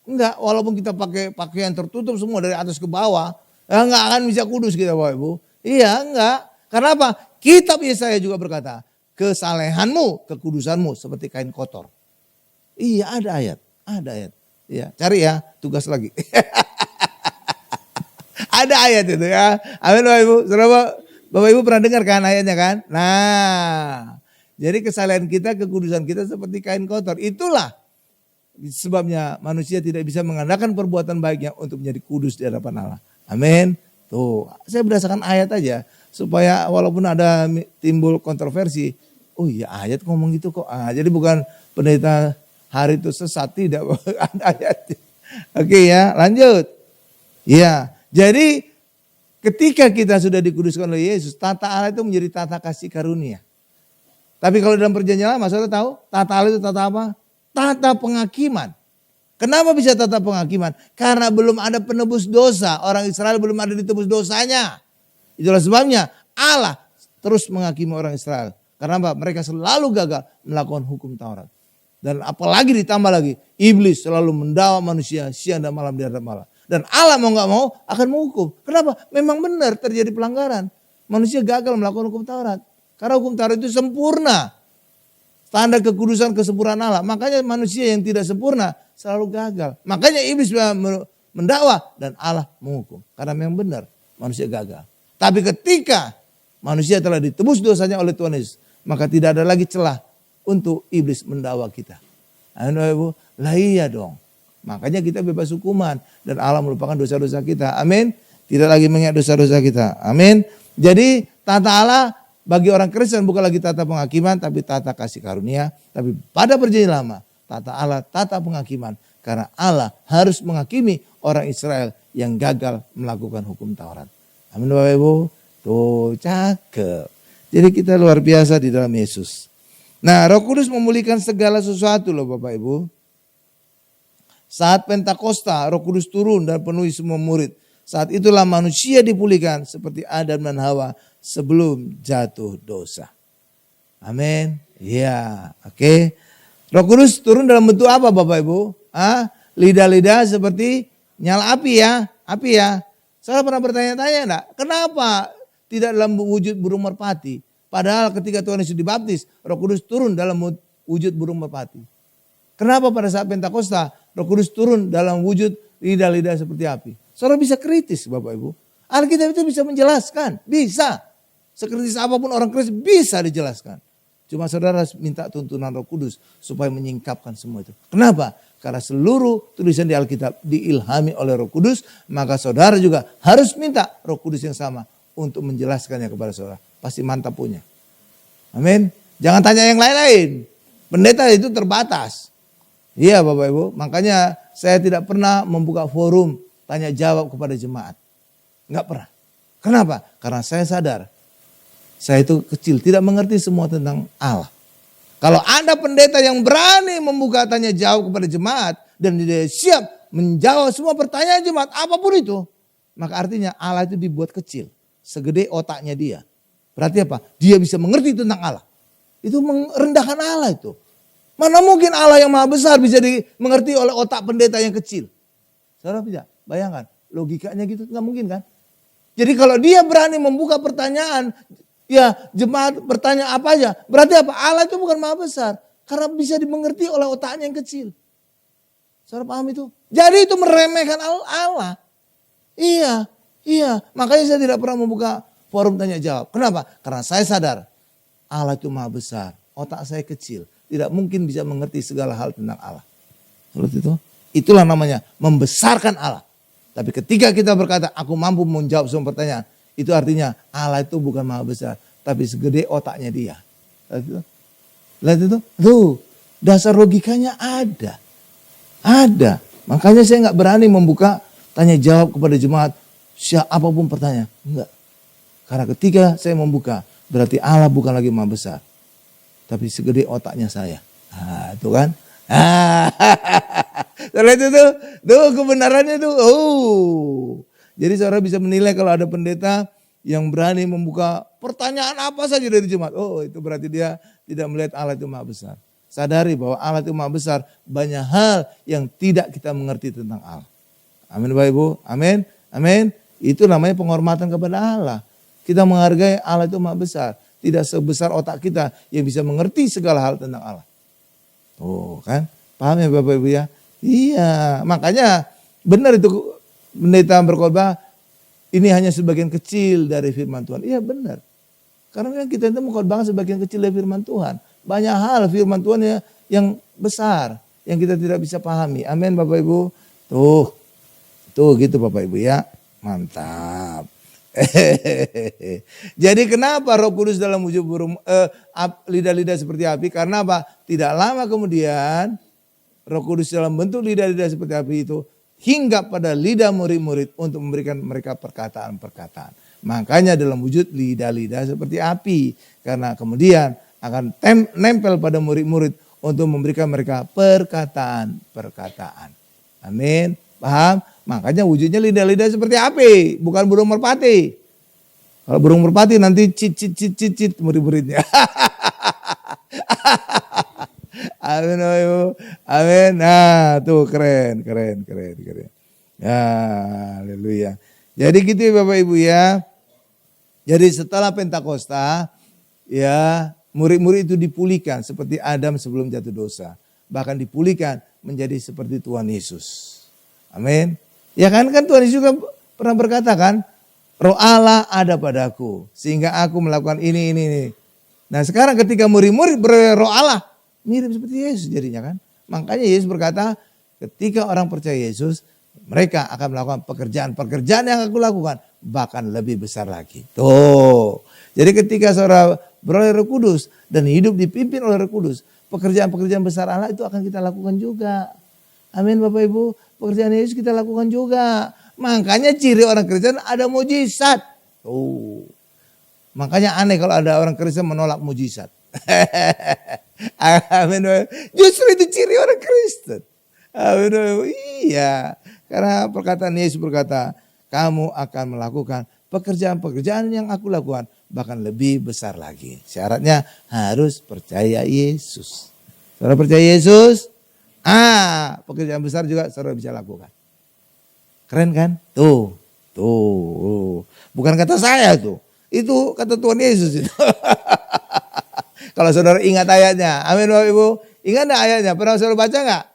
Enggak, walaupun kita pakai pakaian tertutup semua dari atas ke bawah, enggak akan bisa kudus kita Bapak Ibu. Iya enggak. Karena apa? Kitab Yesaya juga berkata, kesalehanmu, kekudusanmu seperti kain kotor. Iya ada ayat. Iya, cari ya, tugas lagi. Ada ayat itu ya. Amin Bapak Ibu. Bapak Ibu pernah dengar kan ayatnya kan? Nah, jadi kesalehan kita, kekudusan kita seperti kain kotor. Itulah sebabnya manusia tidak bisa mengandalkan perbuatan baiknya untuk menjadi kudus di hadapan Allah. Amin. Tuh, saya berdasarkan ayat aja. Supaya walaupun ada timbul kontroversi. Oh iya ayat ngomong gitu kok. Jadi bukan pendeta hari itu sesat. Tidak, ada ayat. Oke ya lanjut. Ya, jadi ketika kita sudah dikuduskan oleh Yesus. Tata Allah itu menjadi tata kasih karunia. Tapi kalau dalam perjanjian lama, saudara tahu tata Allah itu tata apa? Tata penghakiman. Kenapa bisa tata penghakiman? Karena belum ada penebus dosa. Orang Israel belum ada ditebus dosanya. Itulah sebabnya Allah terus menghakimi orang Israel. Karena apa? Mereka selalu gagal melakukan hukum Taurat. Dan apalagi ditambah lagi, iblis selalu mendakwa manusia siang dan malam di hadapan Allah. Dan Allah mau gak mau akan menghukum. Kenapa? Memang benar terjadi pelanggaran. Manusia gagal melakukan hukum Taurat. Karena hukum Taurat itu sempurna. Standar kekudusan kesempurnaan Allah. Makanya manusia yang tidak sempurna selalu gagal. Makanya iblis mendakwa dan Allah menghukum. Karena memang benar manusia gagal. Tapi ketika manusia telah ditebus dosanya oleh Tuhan Yesus. Maka tidak ada lagi celah untuk iblis mendakwa kita. Amin Bapak Ibu. Lah iya dong. Makanya kita bebas hukuman. Dan Allah melupakan dosa-dosa kita. Amin. Tidak lagi mengingat dosa-dosa kita. Amin. Jadi tata Allah bagi orang Kristen bukan lagi tata penghakiman tapi tata kasih karunia. Tapi pada perjanjian lama tata Allah tata penghakiman. Karena Allah harus menghakimi orang Israel yang gagal melakukan hukum Taurat. Amin Bapak Ibu. Tuh cakep. Jadi kita luar biasa di dalam Yesus. Nah Roh Kudus memulihkan segala sesuatu loh Bapak Ibu. Saat Pentakosta Roh Kudus turun dan penuhi semua murid. Saat itulah manusia dipulihkan seperti Adam dan Hawa sebelum jatuh dosa. Amin. Ya, oke. Roh Kudus turun dalam bentuk apa Bapak Ibu? Lidah-lidah seperti nyala api ya. Api ya. Saya pernah bertanya-tanya enggak? Kenapa tidak dalam wujud burung merpati? Padahal ketika Tuhan Yesus dibaptis, Roh Kudus turun dalam wujud burung merpati. Kenapa pada saat Pentakosta Roh Kudus turun dalam wujud lidah-lidah seperti api? Saudara bisa kritis Bapak Ibu. Alkitab itu bisa menjelaskan. Bisa. Sekritis apapun orang Kristen bisa dijelaskan. Cuma saudara harus minta tuntunan Roh Kudus supaya menyingkapkan semua itu. Kenapa? Karena seluruh tulisan di Alkitab diilhami oleh Roh Kudus. Maka saudara juga harus minta Roh Kudus yang sama untuk menjelaskannya kepada saudara. Pasti mantap punya. Amin. Jangan tanya yang lain-lain. Pendeta itu terbatas. Iya Bapak Ibu. Makanya saya tidak pernah membuka forum tanya jawab kepada jemaat. Enggak pernah. Kenapa? Karena saya sadar. Saya itu kecil. Tidak mengerti semua tentang Allah. Kalau ada pendeta yang berani membuka tanya jawab kepada jemaat. Dan dia siap menjawab semua pertanyaan jemaat. Apapun itu. Maka artinya Allah itu dibuat kecil. Segede otaknya dia. Berarti apa? Dia bisa mengerti tentang Allah. Itu merendahkan Allah itu. Mana mungkin Allah yang maha besar bisa dimengerti oleh otak pendeta yang kecil. Saudara bisa bayangkan, logikanya gitu nggak mungkin kan? Jadi kalau dia berani membuka pertanyaan, ya jemaat bertanya apa aja, berarti apa? Allah itu bukan maha besar. Karena bisa dimengerti oleh otaknya yang kecil. Saudara paham itu? Jadi itu meremehkan Allah. Iya. Makanya saya tidak pernah membuka forum tanya jawab. Kenapa? Karena saya sadar Allah itu maha besar. Otak saya kecil. Tidak mungkin bisa mengerti segala hal tentang Allah. Seperti itu. Itulah namanya membesarkan Allah. Tapi ketika kita berkata aku mampu menjawab semua pertanyaan. Itu artinya Allah itu bukan maha besar. Tapi segede otaknya dia. Lihat itu. Tuh dasar logikanya ada. Ada. Makanya saya nggak berani membuka tanya jawab kepada jemaat. Apapun pertanyaan. Enggak. Karena ketika saya membuka. Berarti Allah bukan lagi maha besar. Tapi segede otaknya saya. Nah, itu kan. Setelah itu tuh kebenarannya tuh. Jadi saudara bisa menilai kalau ada pendeta yang berani membuka pertanyaan apa saja dari jemaat. Oh itu berarti dia tidak melihat Allah itu maha besar. Sadari bahwa Allah itu maha besar. Banyak hal yang tidak kita mengerti tentang Allah. Amin Bapak Ibu. Amin. Amin. Itu namanya penghormatan kepada Allah. Kita menghargai Allah itu maha besar. Tidak sebesar otak kita yang bisa mengerti segala hal tentang Allah. Oh kan, paham ya Bapak Ibu ya? Iya, makanya benar itu pendeta berkhotbah ini hanya sebagian kecil dari firman Tuhan. Iya benar. Karena kan kita itu mengkhotbahkan sebagian kecil dari firman Tuhan. Banyak hal firman Tuhan ya, yang besar yang kita tidak bisa pahami. Amin Bapak Ibu. Tuh gitu Bapak Ibu ya. Mantap. Jadi kenapa Roh Kudus dalam wujud burung lidah-lidah seperti api? Karena apa? Tidak lama kemudian Roh Kudus dalam bentuk lidah-lidah seperti api itu hingga pada lidah murid-murid untuk memberikan mereka perkataan-perkataan. Makanya dalam wujud lidah-lidah seperti api. Karena kemudian akan nempel pada murid-murid untuk memberikan mereka perkataan-perkataan. Amin. Paham? Makanya wujudnya lidah-lidah seperti api, bukan burung merpati. Kalau burung merpati nanti cit murid-muridnya. Amin, amin. Nah, tuh keren. Ya, haleluya. Jadi gitu ya Bapak Ibu ya. Jadi setelah Pentakosta, ya murid-murid itu dipulihkan seperti Adam sebelum jatuh dosa. Bahkan dipulihkan menjadi seperti Tuhan Yesus. Amin. Ya kan Tuhan Yesus juga pernah berkata kan, Roh Allah ada padaku sehingga aku melakukan ini. Nah sekarang ketika murid-murid berroh Allah, mirip seperti Yesus jadinya kan. Makanya Yesus berkata ketika orang percaya Yesus, mereka akan melakukan pekerjaan yang aku lakukan bahkan lebih besar lagi. Tuh. Jadi ketika saudara beroleh Roh Kudus dan hidup dipimpin oleh Roh Kudus, pekerjaan-pekerjaan besar Allah itu akan kita lakukan juga. Amin Bapak Ibu. Pekerjaan Yesus kita lakukan juga. Makanya ciri orang Kristen ada mujizat. Makanya aneh kalau ada orang Kristen menolak mujizat. Amin. Justru itu ciri orang Kristen. Amin. Iya. Karena perkataan Yesus berkata, kamu akan melakukan pekerjaan-pekerjaan yang aku lakukan. Bahkan lebih besar lagi. Syaratnya harus percaya Yesus. Saudara percaya Yesus? Pekerjaan besar juga saudara bisa lakukan. Keren kan? Tuh. Bukan kata saya tuh. Itu kata Tuhan Yesus itu. Kalau saudara ingat ayatnya. Amin Bapak Ibu. Ingat gak ayatnya? Pernah saudara baca gak?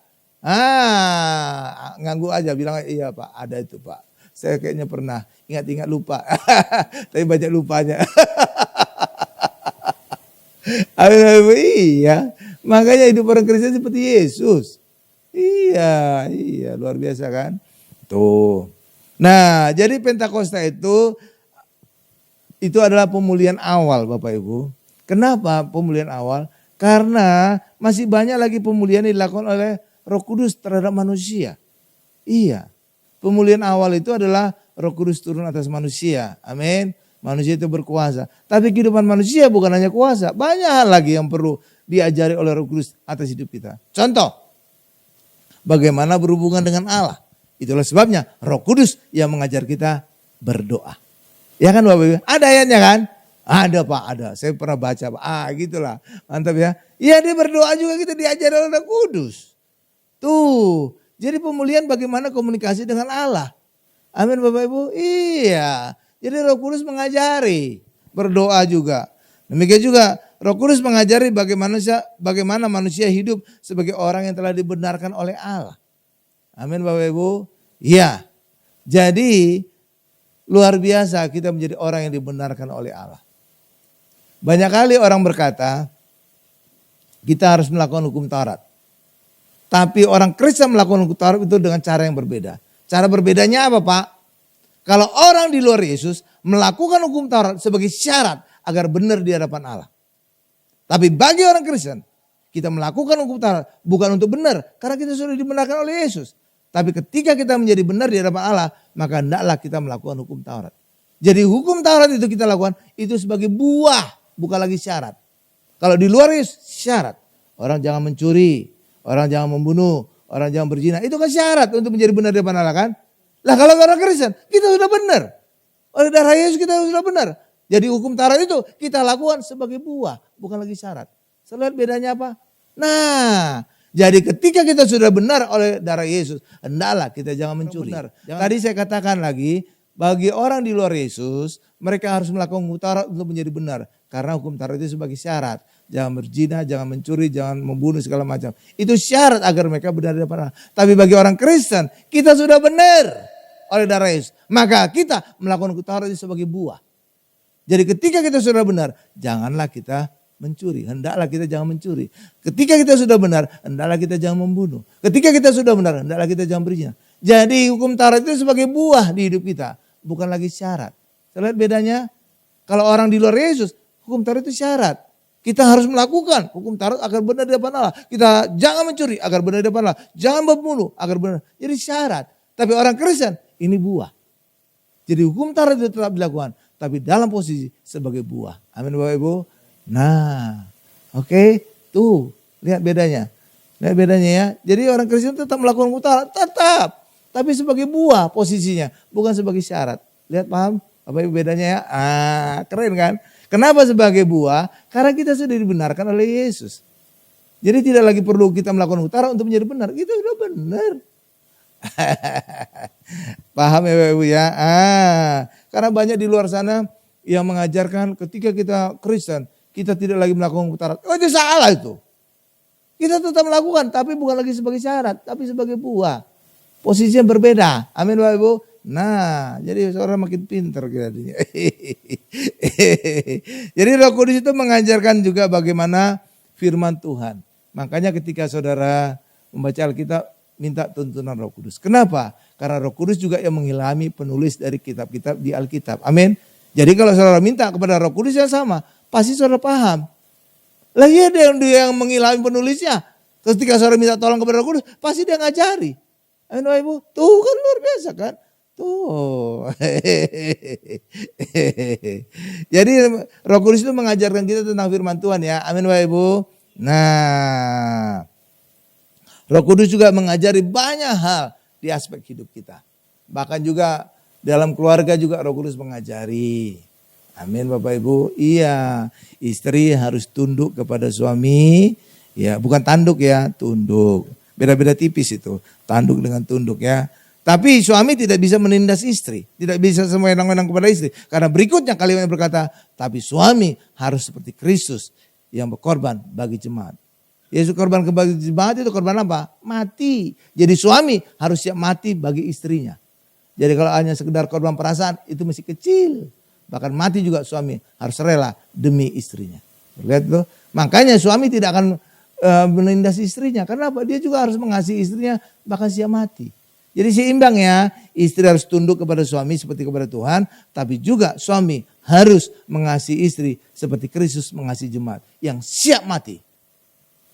Nganggu aja bilang iya Pak. Ada itu Pak. Saya kayaknya pernah. Ingat-ingat lupa. Tapi banyak lupanya. Amin Bapak Ibu. Iya. Makanya hidup orang Kristen seperti Yesus. Iya, luar biasa kan? Tuh. Nah, jadi Pentakosta itu adalah pemulihan awal Bapak Ibu. Kenapa pemulihan awal? Karena masih banyak lagi pemulihan yang dilakukan oleh Roh Kudus terhadap manusia. Iya. Pemulihan awal itu adalah Roh Kudus turun atas manusia. Amin. Manusia itu berkuasa. Tapi kehidupan manusia bukan hanya kuasa. Banyak hal lagi yang perlu diajari oleh Roh Kudus atas hidup kita. Contoh, bagaimana berhubungan dengan Allah. Itulah sebabnya Roh Kudus yang mengajar kita berdoa. Ya kan Bapak Ibu? Ada ayatnya kan? Ada Pak, ada. Saya pernah baca Pak. Gitulah. Mantap ya. Iya dia berdoa juga kita diajar oleh Roh Kudus. Tuh. Jadi pemulihan bagaimana komunikasi dengan Allah. Amin Bapak Ibu. Iya. Jadi Roh Kudus mengajari. Berdoa juga. Demikian juga Roh Kudus mengajari bagaimana manusia hidup sebagai orang yang telah dibenarkan oleh Allah. Amin Bapak Ibu. Iya. Jadi luar biasa kita menjadi orang yang dibenarkan oleh Allah. Banyak kali orang berkata kita harus melakukan hukum Taurat. Tapi orang Kristen melakukan hukum Taurat itu dengan cara yang berbeda. Cara berbedanya apa Pak? Kalau orang di luar Yesus melakukan hukum Taurat sebagai syarat agar benar di hadapan Allah. Tapi bagi orang Kristen kita melakukan hukum Taurat bukan untuk benar karena kita sudah dibenarkan oleh Yesus. Tapi ketika kita menjadi benar di hadapan Allah maka hendaklah kita melakukan hukum Taurat. Jadi hukum Taurat itu kita lakukan itu sebagai buah. Bukan lagi syarat. Kalau di luar Yesus syarat. Orang jangan mencuri. Orang jangan membunuh. Orang jangan berzina. Itu kan syarat untuk menjadi benar di hadapan Allah kan. Lah kalau orang Kristen kita sudah benar. Oleh darah Yesus kita sudah benar. Jadi hukum Taurat itu kita lakukan sebagai buah. Bukan lagi syarat. Lihat bedanya apa? Nah. Jadi ketika kita sudah benar oleh darah Yesus. Hendaklah kita jangan mencuri. Tadi saya katakan lagi. Bagi orang di luar Yesus. Mereka harus melakukan hukum Taurat untuk menjadi benar. Karena hukum Taurat itu sebagai syarat. Jangan berzina, jangan mencuri, jangan membunuh segala macam. Itu syarat agar mereka benar di hadapan Allah. Tapi bagi orang Kristen, kita sudah benar oleh darah Yesus. Maka kita melakukan hukum Taurat itu sebagai buah. Jadi ketika kita sudah benar, janganlah kita mencuri. Hendaklah kita jangan mencuri. Ketika kita sudah benar, hendaklah kita jangan membunuh. Ketika kita sudah benar, hendaklah kita jangan berzina. Jadi hukum Taurat itu sebagai buah di hidup kita. Bukan lagi syarat. Lihat bedanya? Kalau orang di luar Yesus, hukum Taurat itu syarat. Kita harus melakukan hukum Taurat agar benar di hadapan Allah. Kita jangan mencuri agar benar di hadapan Allah. Jangan membunuh agar benar. Jadi syarat. Tapi orang Kristen ini buah. Jadi hukum Taurat itu tetap dilakukan. Tapi dalam posisi sebagai buah. Amin Bapak Ibu. Nah oke. Tuh lihat bedanya. Lihat bedanya ya. Jadi orang Kristen tetap melakukan hukum Taurat. Tetap. Tapi sebagai buah posisinya. Bukan sebagai syarat. Lihat paham? Apa bedanya ya? Keren kan? Kenapa sebagai buah? Karena kita sudah dibenarkan oleh Yesus. Jadi tidak lagi perlu kita melakukan hukum Taurat untuk menjadi benar. Kita sudah benar. Paham ya Bapak Ibu ya? Karena banyak di luar sana yang mengajarkan ketika kita Kristen, kita tidak lagi melakukan hukum Taurat. Oh itu salah itu. Kita tetap melakukan, tapi bukan lagi sebagai syarat, tapi sebagai buah. Posisinya berbeda. Amin Bapak Ibu. Nah, jadi seorang makin pintar kira-kira. Jadi Roh Kudus itu mengajarkan juga bagaimana firman Tuhan. Makanya ketika saudara membaca Alkitab, minta tuntunan Roh Kudus. Kenapa? Karena Roh Kudus juga yang mengilhami penulis dari kitab-kitab di Alkitab. Amin. Jadi kalau saudara minta kepada Roh Kudus yang sama, pasti saudara paham. Lah iya dia yang mengilhami penulisnya. Ketika saudara minta tolong kepada Roh Kudus, pasti dia ngajari. Amin Bapak Ibu. Tuh kan luar biasa kan. Tuh. Jadi Roh Kudus itu mengajarkan kita tentang firman Tuhan ya. Amin Bapak Ibu. Nah. Roh Kudus juga mengajari banyak hal di aspek hidup kita. Bahkan juga dalam keluarga juga Roh Kudus mengajari. Amin Bapak Ibu. Iya, istri harus tunduk kepada suami. Ya, bukan tanduk ya, tunduk. Beda-beda tipis itu. Tanduk dengan tunduk ya. Tapi suami tidak bisa menindas istri. Tidak bisa sewenang-wenang kepada istri. Karena berikutnya kalimat berkata, tapi suami harus seperti Kristus yang berkorban bagi jemaat. Yesus korban bagi jemaat itu korban apa? Mati. Jadi suami harus siap mati bagi istrinya. Jadi kalau hanya sekedar korban perasaan itu masih kecil. Bahkan mati juga suami harus rela demi istrinya. Lihat tuh. Makanya suami tidak akan menindas istrinya. Karena apa? Dia juga harus mengasihi istrinya bahkan siap mati. Jadi seimbang ya, istri harus tunduk kepada suami seperti kepada Tuhan, tapi juga suami harus mengasihi istri seperti Kristus mengasihi jemaat yang siap mati.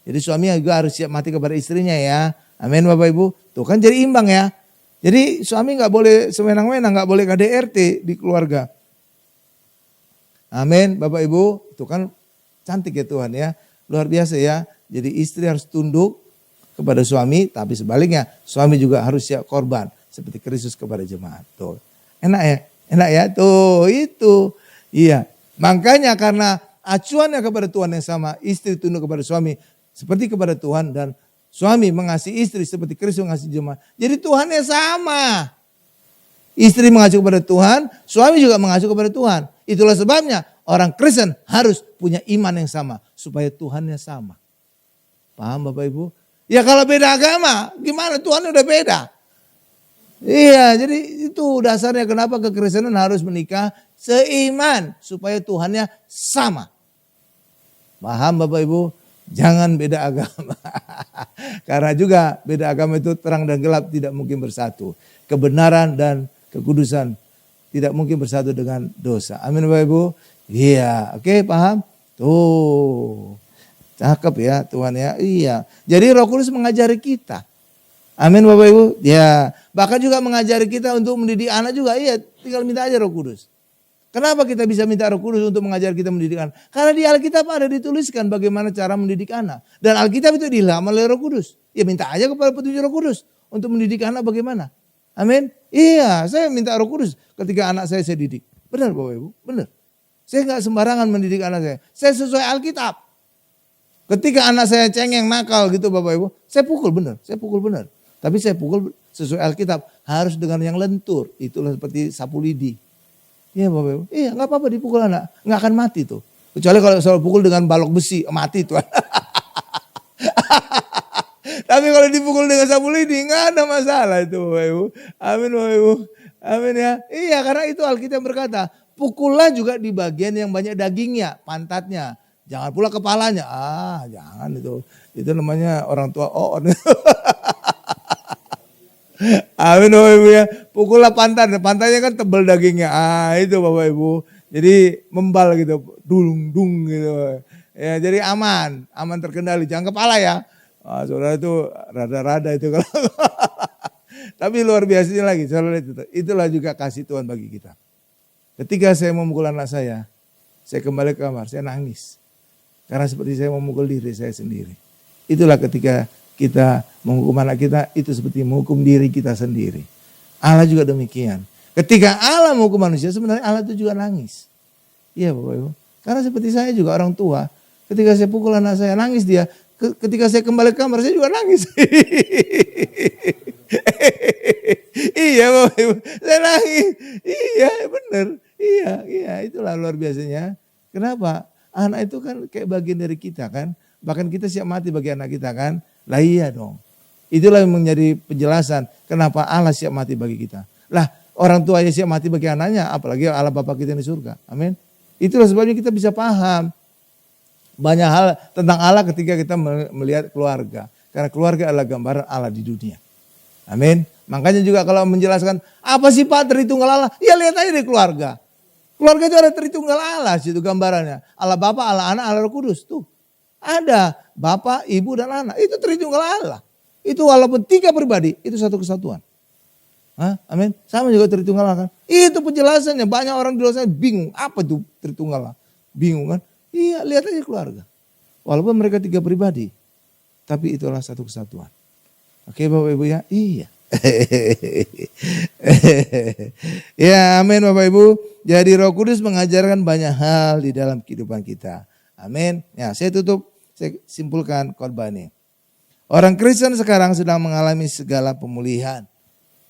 Jadi suami juga harus siap mati kepada istrinya ya. Amin Bapak Ibu. Tuh kan jadi imbang ya. Jadi suami gak boleh sewenang-wenang, gak boleh KDRT di keluarga. Amin Bapak Ibu. Itu kan cantik ya Tuhan ya. Luar biasa ya. Jadi istri harus tunduk kepada suami, tapi sebaliknya suami juga harus siap korban seperti Kristus kepada jemaat. Tuh. Enak ya? Enak ya? Tuh itu. Iya. Makanya karena acuannya kepada Tuhan yang sama, istri tunduk kepada suami seperti kepada Tuhan, dan suami mengasihi istri seperti Kristus mengasihi jemaat. Jadi Tuhannya sama. Istri mengasihi kepada Tuhan, suami juga mengasihi kepada Tuhan. Itulah sebabnya orang Kristen harus punya iman yang sama supaya Tuhannya sama. Paham Bapak Ibu? Ya kalau beda agama, gimana? Tuhan udah beda. Iya, jadi itu dasarnya kenapa kekristenan harus menikah seiman supaya Tuhannya sama. Paham Bapak Ibu? Jangan beda agama. Karena juga beda agama itu terang dan gelap tidak mungkin bersatu. Kebenaran dan kekudusan tidak mungkin bersatu dengan dosa. Amin Bapak Ibu? Iya, oke paham? Tuh, cakep ya Tuhan ya. Iya, jadi Roh Kudus mengajari kita. Amin Bapak Ibu? Ya, bahkan juga mengajari kita untuk mendidik anak juga. Iya, tinggal minta aja Roh Kudus. Kenapa kita bisa minta Roh Kudus untuk mengajar kita mendidik anak? Karena di Alkitab ada dituliskan bagaimana cara mendidik anak. Dan Alkitab itu diilham oleh Roh Kudus. Ya minta aja kepada petunjuk Roh Kudus untuk mendidik anak bagaimana. Amin. Iya, saya minta Roh Kudus ketika anak saya didik. Benar Bapak Ibu? Benar. Saya nggak sembarangan mendidik anak saya. Saya sesuai Alkitab. Ketika anak saya cengeng, nakal gitu Bapak Ibu, saya pukul benar. Saya pukul benar. Tapi saya pukul sesuai Alkitab. Harus dengan yang lentur. Itulah seperti sapu lidi. Iya Bapak Ibu. Iya nggak apa-apa dipukul anak. Nggak akan mati tuh. Kecuali kalau saya pukul dengan balok besi, mati tuh. Tapi kalau dipukul dengan sapu lidi nggak ada masalah itu Bapak Ibu. Amin Bapak Ibu. Amin ya. Iya karena itu Alkitab berkata, pukullah juga di bagian yang banyak dagingnya, pantatnya. Jangan pula kepalanya. Jangan itu. Itu namanya orang tua Amin Bapak Ibu ya. Pukullah pantat. Pantatnya kan tebal dagingnya. Itu Bapak Ibu. Jadi membal gitu. Dung gitu. Ya jadi aman. Aman terkendali. Jangan kepala ya. Saudara itu rada-rada itu kalau. Tapi luar biasanya lagi. Saudara itulah juga kasih Tuhan bagi kita. Ketika saya memukul anak saya kembali ke kamar, saya nangis. Karena seperti saya memukul diri saya sendiri. Itulah ketika kita menghukum anak kita, itu seperti menghukum diri kita sendiri. Allah juga demikian. Ketika Allah menghukum manusia, sebenarnya Allah itu juga nangis. Iya Bapak Ibu. Karena seperti saya juga orang tua. Ketika saya pukul anak saya, nangis dia. Ketika saya kembali ke kamar, saya juga nangis. Iya Bapak Ibu, saya nangis. Iya benar. Iya itulah luar biasanya. Kenapa? Anak itu kan kayak bagian dari kita kan. Bahkan kita siap mati bagi anak kita kan. Lah iya dong. Itulah yang menjadi penjelasan kenapa Allah siap mati bagi kita. Lah orang tua aja siap mati bagi anaknya, apalagi Allah Bapa kita di surga. Amin. Itulah sebabnya kita bisa paham banyak hal tentang Allah ketika kita melihat keluarga. Karena keluarga adalah gambaran Allah di dunia. Amin. Makanya juga kalau menjelaskan apa sih Pak Tritunggal Allah? Ya lihat aja di keluarga. Keluarga itu ada Tritunggal Allah, situ gambarannya. Allah Bapa, Allah Anak, Allah Roh Kudus. Tuh ada Bapa, Ibu dan Anak. Itu Tritunggal Allah. Itu walaupun 3 pribadi, itu satu kesatuan. Amin. Sama juga Tritunggal Allah kan. Itu penjelasannya. Banyak orang di luar sana bingung. Apa itu Tritunggal Allah? Bingung kan. Iya lihat aja keluarga. Walaupun mereka 3 pribadi. Tapi itulah satu kesatuan. Oke Bapak Ibu ya. Iya. Ya amin Bapak Ibu. Jadi Roh Kudus mengajarkan banyak hal di dalam kehidupan kita. Amin. Ya saya tutup. Saya simpulkan khotbah ini. Orang Kristen sekarang sedang mengalami segala pemulihan.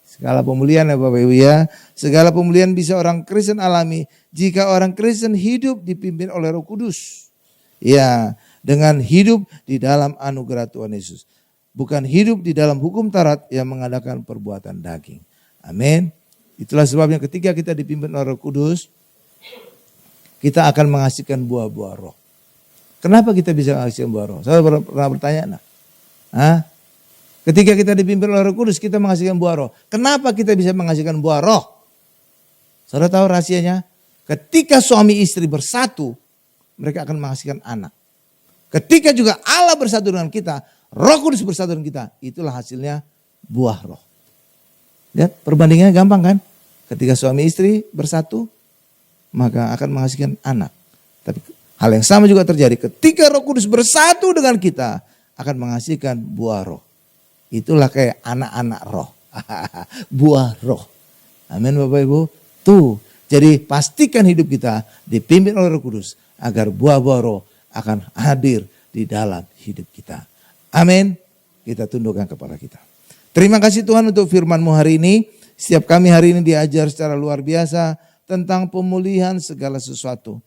Segala pemulihan ya Bapak Ibu ya. Segala pemulihan bisa orang Kristen alami jika orang Kristen hidup dipimpin oleh Roh Kudus. Ya, dengan hidup di dalam anugerah Tuhan Yesus. Bukan hidup di dalam hukum Taurat yang mengadakan perbuatan daging. Amin. Itulah sebabnya ketika kita dipimpin oleh Roh Kudus, kita akan menghasilkan buah-buah roh. Kenapa kita bisa menghasilkan buah roh? Saya pernah bertanya, ketika kita dipimpin oleh Roh Kudus, kita menghasilkan buah roh. Kenapa kita bisa menghasilkan buah roh? Saudara tahu rahasianya? Ketika suami istri bersatu, mereka akan menghasilkan anak. Ketika juga Allah bersatu dengan kita, Roh Kudus bersatu dengan kita, itulah hasilnya buah roh. Lihat perbandingannya gampang kan? Ketika suami istri bersatu, maka akan menghasilkan anak. Tapi hal yang sama juga terjadi ketika Roh Kudus bersatu dengan kita, akan menghasilkan buah roh. Itulah kayak anak-anak roh. Buah roh. Amin Bapak Ibu. Tuh. Jadi pastikan hidup kita dipimpin oleh Roh Kudus agar buah-buah roh akan hadir di dalam hidup kita. Amin. Kita tundukkan kepala kita. Terima kasih Tuhan untuk firman-Mu hari ini. Setiap kami hari ini diajar secara luar biasa tentang pemulihan segala sesuatu.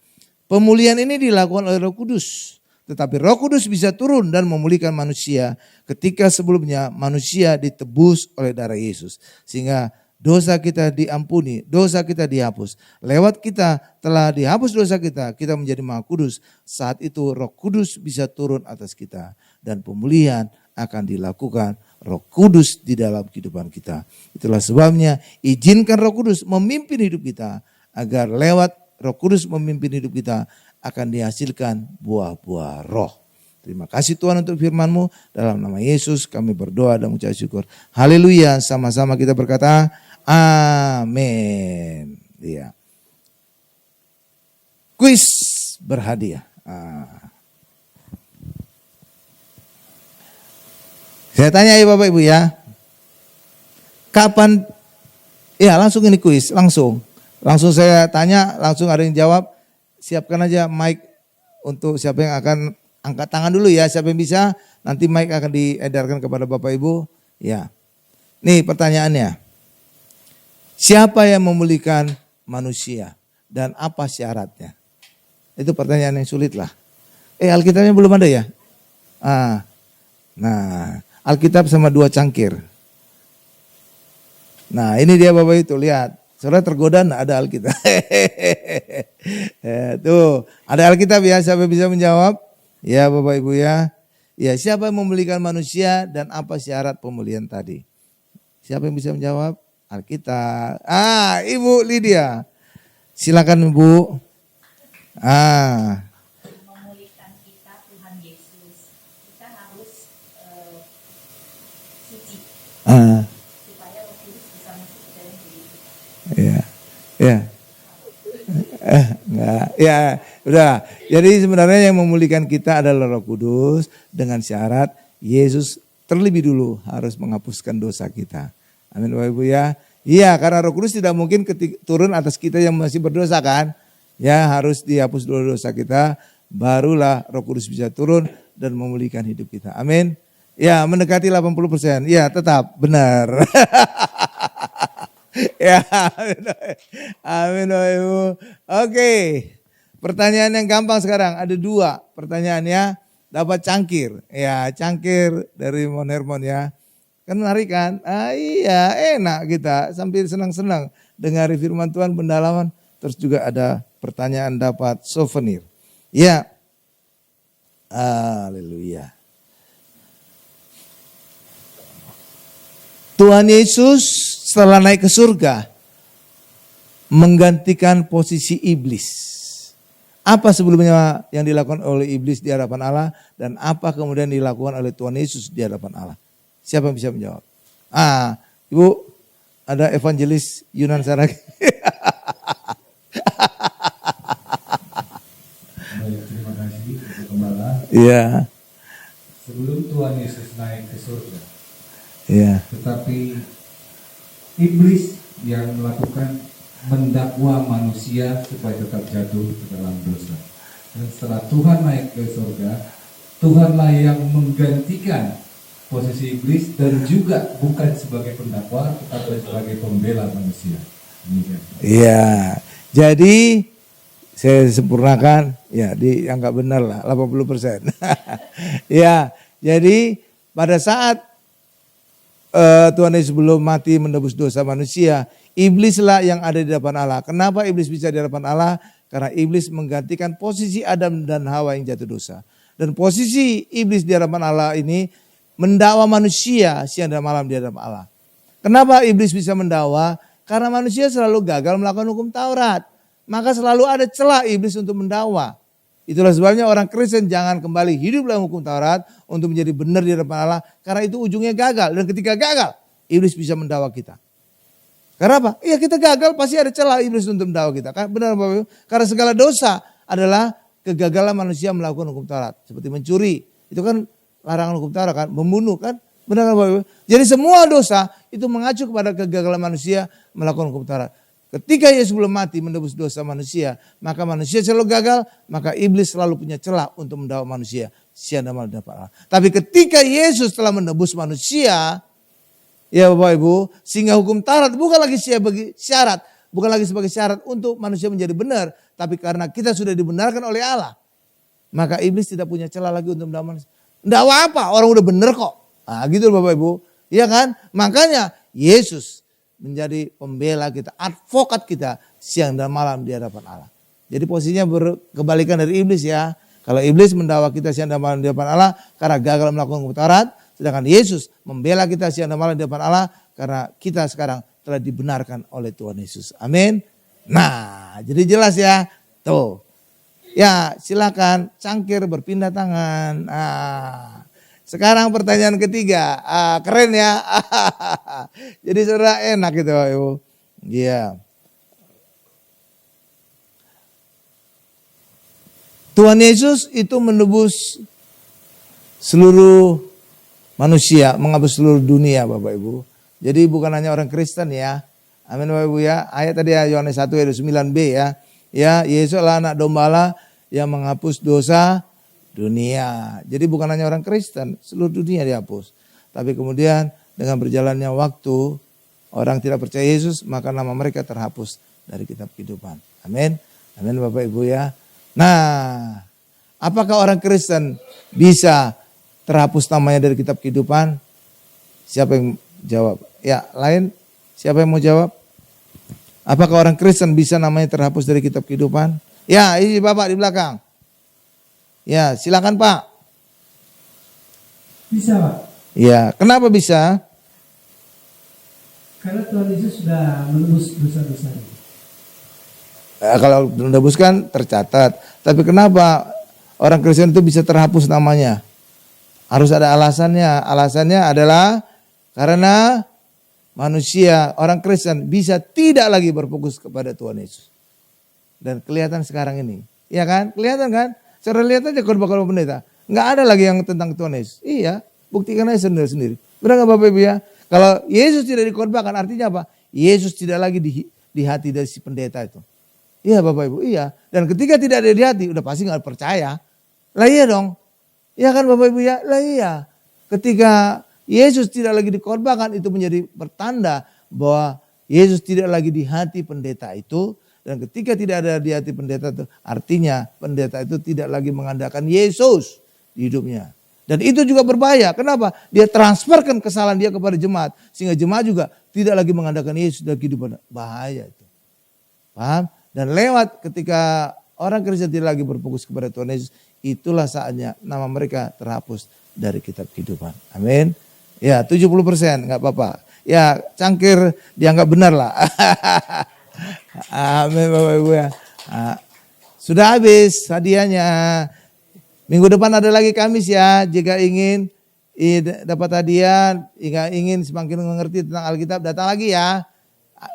Pemulihan ini dilakukan oleh Roh Kudus. Tetapi Roh Kudus bisa turun dan memulihkan manusia ketika sebelumnya manusia ditebus oleh darah Yesus. Sehingga dosa kita diampuni, dosa kita dihapus. Lewat kita telah dihapus dosa kita, kita menjadi Maha Kudus. Saat itu Roh Kudus bisa turun atas kita. Dan pemulihan akan dilakukan Roh Kudus di dalam kehidupan kita. Itulah sebabnya izinkan Roh Kudus memimpin hidup kita. Agar lewat Roh Kudus memimpin hidup kita akan dihasilkan buah-buah roh. Terima kasih Tuhan untuk firman-Mu. Dalam nama Yesus kami berdoa dan mengucap syukur. Haleluya. Sama-sama kita berkata amin. Ya. Kuis berhadiah. Saya tanya ya Bapak Ibu ya. Kapan? Ya langsung ini kuis. Langsung saya tanya, langsung ada yang jawab. Siapkan aja mic untuk siapa yang akan angkat tangan dulu ya. Siapa yang bisa, nanti mic akan diedarkan kepada Bapak Ibu. Ya. Nih pertanyaannya. Siapa yang memulihkan manusia dan apa syaratnya? Itu pertanyaan yang sulit lah. Alkitabnya belum ada ya? Nah, Alkitab sama 2 cangkir. Nah, ini dia Bapak itu, lihat. Saudara tergoda enggak ada Alkitab. Tuh, ada Alkitab ya, siapa bisa menjawab? Ya Bapak Ibu ya. Ya, siapa yang memulihkan manusia dan apa syarat pemulihan tadi? Siapa yang bisa menjawab? Alkitab. Ibu Lydia. Silakan Ibu. Memulihkan kita Tuhan Yesus. Kita harus suci. Supaya Roh Kudus bisa masuk ke dalam diri kita. Enggak. Ya, udah. Jadi sebenarnya yang memulihkan kita adalah Roh Kudus dengan syarat Yesus terlebih dulu harus menghapuskan dosa kita. Amin Bapak Ibu ya. Iya, karena Roh Kudus tidak mungkin turun atas kita yang masih berdosa kan. Ya, harus dihapus dulu dosa kita, barulah Roh Kudus bisa turun dan memulihkan hidup kita. Amin. Ya, mendekati 80%. Ya, tetap benar. Ya, amin Bapak Ibu. Oke, pertanyaan yang gampang sekarang. Ada 2 pertanyaannya, dapat cangkir. Ya, cangkir dari Mon Hermon ya. Kan menarik kan? Iya, enak kita sambil senang-senang dengar firman Tuhan, pendalaman. Terus juga ada pertanyaan dapat souvenir. Ya, haleluya. Tuhan Yesus setelah naik ke surga menggantikan posisi iblis. Apa sebelumnya yang dilakukan oleh iblis di hadapan Allah dan apa kemudian dilakukan oleh Tuhan Yesus di hadapan Allah? Siapa yang bisa menjawab? Ibu, ada evangelis Yunan Saragi. Baik, terima kasih Ibu Gembala. Iya. Sebelum Tuhan Yesus naik ke surga, Iya. tetapi iblis yang melakukan mendakwa manusia supaya tetap jatuh ke dalam dosa. Dan setelah Tuhan naik ke surga, Tuhanlah yang menggantikan posisi iblis dan juga bukan sebagai pendakwa tetapi sebagai pembela manusia. Demikian. Iya. Jadi saya sempurnakan ya dianggap benar lah 80%. Ya, jadi pada saat Tuhan Yesus belum mati menebus dosa manusia, iblislah yang ada di hadapan Allah. Kenapa iblis bisa di hadapan Allah? Karena iblis menggantikan posisi Adam dan Hawa yang jatuh dosa. Dan posisi iblis di hadapan Allah ini mendakwa manusia siang dan malam di hadapan Allah. Kenapa iblis bisa mendakwa? Karena manusia selalu gagal melakukan hukum Taurat. Maka selalu ada celah iblis untuk mendakwa. Itulah sebabnya orang Kristen jangan kembali hidup dalam hukum Taurat untuk menjadi benar di hadapan Allah. Karena itu ujungnya gagal. Dan ketika gagal, iblis bisa mendakwa kita. Karena apa? Iya, kita gagal pasti ada celah iblis untuk mendakwa kita. Benar Bapak Ibu? Karena segala dosa adalah kegagalan manusia melakukan hukum Taurat. Seperti mencuri. Itu kan larangan hukum Taurat kan. Membunuh kan. Benar Bapak Ibu? Jadi semua dosa itu mengacu kepada kegagalan manusia melakukan hukum Taurat. Ketika Yesus belum mati menebus dosa manusia, maka manusia selalu gagal, maka iblis selalu punya celah untuk mendakwa manusia. Sia dan malam dapat Allah. Tapi ketika Yesus telah menebus manusia, ya Bapak Ibu, sehingga hukum Taurat bukan lagi syarat, bukan lagi sebagai syarat untuk manusia menjadi benar, tapi karena kita sudah dibenarkan oleh Allah, maka iblis tidak punya celah lagi untuk mendakwa manusia. Mendakwa apa? Orang udah benar kok. Nah, gitu Bapak Ibu. Iya kan? Makanya Yesus menjadi pembela kita, advokat kita siang dan malam di hadapan Allah. Jadi posisinya berkebalikan dari iblis ya. Kalau iblis mendakwa kita siang dan malam di hadapan Allah karena gagal melakukan hukum Taurat, sedangkan Yesus membela kita siang dan malam di hadapan Allah karena kita sekarang telah dibenarkan oleh Tuhan Yesus. Amin. Nah, jadi jelas ya. Tuh. Ya, silakan cangkir berpindah tangan. Sekarang pertanyaan ketiga, keren ya. Jadi saudara enak gitu Ibu. Iya. Tuhan Yesus itu menebus seluruh manusia, menghapus seluruh dunia Bapak Ibu. Jadi bukan hanya orang Kristen ya. Amin Bapak Ibu ya. Ayat tadi ya Yohanes 1 ayat 9b ya. Ya, Yesus adalah anak domba Allah yang menghapus dosa dunia. Jadi bukan hanya orang Kristen, seluruh dunia dihapus. Tapi kemudian dengan berjalannya waktu, orang tidak percaya Yesus, maka nama mereka terhapus dari kitab kehidupan. Amin. Amin Bapak Ibu ya. Nah, apakah orang Kristen bisa terhapus namanya dari kitab kehidupan? Siapa yang jawab? Ya, lain? Siapa yang mau jawab? Apakah orang Kristen bisa namanya terhapus dari kitab kehidupan? Ya, ini Bapak di belakang. Ya, silakan Pak. Bisa Pak. Ya, kenapa bisa? Karena Tuhan Yesus sudah menebus dosa-dosa. Kalau menebus kan tercatat. Tapi kenapa orang Kristen itu bisa terhapus namanya? Harus ada alasannya. Alasannya adalah karena manusia, orang Kristen bisa tidak lagi berfokus kepada Tuhan Yesus. Dan kelihatan sekarang ini. Iya kan? Kelihatan kan? Cara lihat aja khotbah-khotbah pendeta. Enggak ada lagi yang tentang Tuhan Yesus. Iya, buktikan aja sendiri-sendiri. Benar enggak Bapak Ibu ya? Kalau Yesus tidak dikhotbahkan artinya apa? Yesus tidak lagi di hati dari si pendeta itu. Iya Bapak Ibu, iya. Dan ketika tidak ada di hati, udah pasti enggak percaya. Lah iya dong. Iya kan Bapak Ibu ya? Lah iya. Ketika Yesus tidak lagi dikhotbahkan, itu menjadi pertanda bahwa Yesus tidak lagi di hati pendeta itu. Dan ketika tidak ada di hati pendeta itu, artinya pendeta itu tidak lagi mengandalkan Yesus di hidupnya. Dan itu juga berbahaya. Kenapa? Dia transferkan kesalahan dia kepada jemaat. Sehingga jemaat juga tidak lagi mengandalkan Yesus dalam kehidupan. Bahaya itu. Paham? Dan lewat ketika orang Kristen tidak lagi berfokus kepada Tuhan Yesus, itulah saatnya nama mereka terhapus dari kitab kehidupan. Amin. Ya 70% nggak apa-apa. Ya cangkir dianggap benar lah. Amin Bapak Ibu ya. Sudah habis hadiahnya. Minggu depan ada lagi Kamis ya. Jika ingin dapat hadiah, jika ingin semakin mengerti tentang Alkitab, datang lagi ya.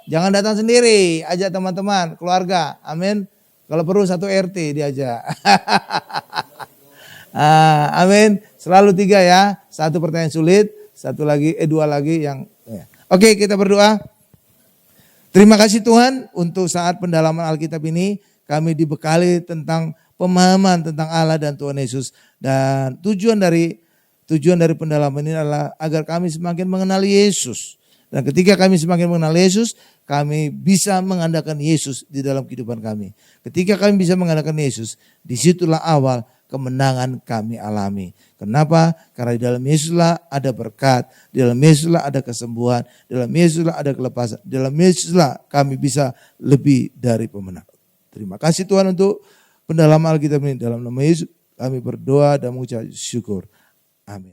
Jangan datang sendiri, ajak teman-teman, keluarga. Amin. Kalau perlu satu RT diajak. Amin. Selalu 3 ya. Satu pertanyaan sulit, dua lagi yang ya. Oke, kita berdoa. Terima kasih Tuhan untuk saat pendalaman Alkitab ini kami dibekali tentang pemahaman tentang Allah dan Tuhan Yesus. Dan tujuan dari pendalaman ini adalah agar kami semakin mengenali Yesus. Dan ketika kami semakin mengenal Yesus, kami bisa mengandalkan Yesus di dalam kehidupan kami. Ketika kami bisa mengandalkan Yesus, disitulah awal kemenangan kami alami. Kenapa? Karena di dalam Yesuslah ada berkat, di dalam Yesuslah ada kesembuhan, di dalam Yesuslah ada kelepasan, di dalam Yesuslah kami bisa lebih dari pemenang. Terima kasih Tuhan untuk pendalaman Alkitab ini. Dalam nama Yesus kami berdoa dan mengucap syukur. Amin.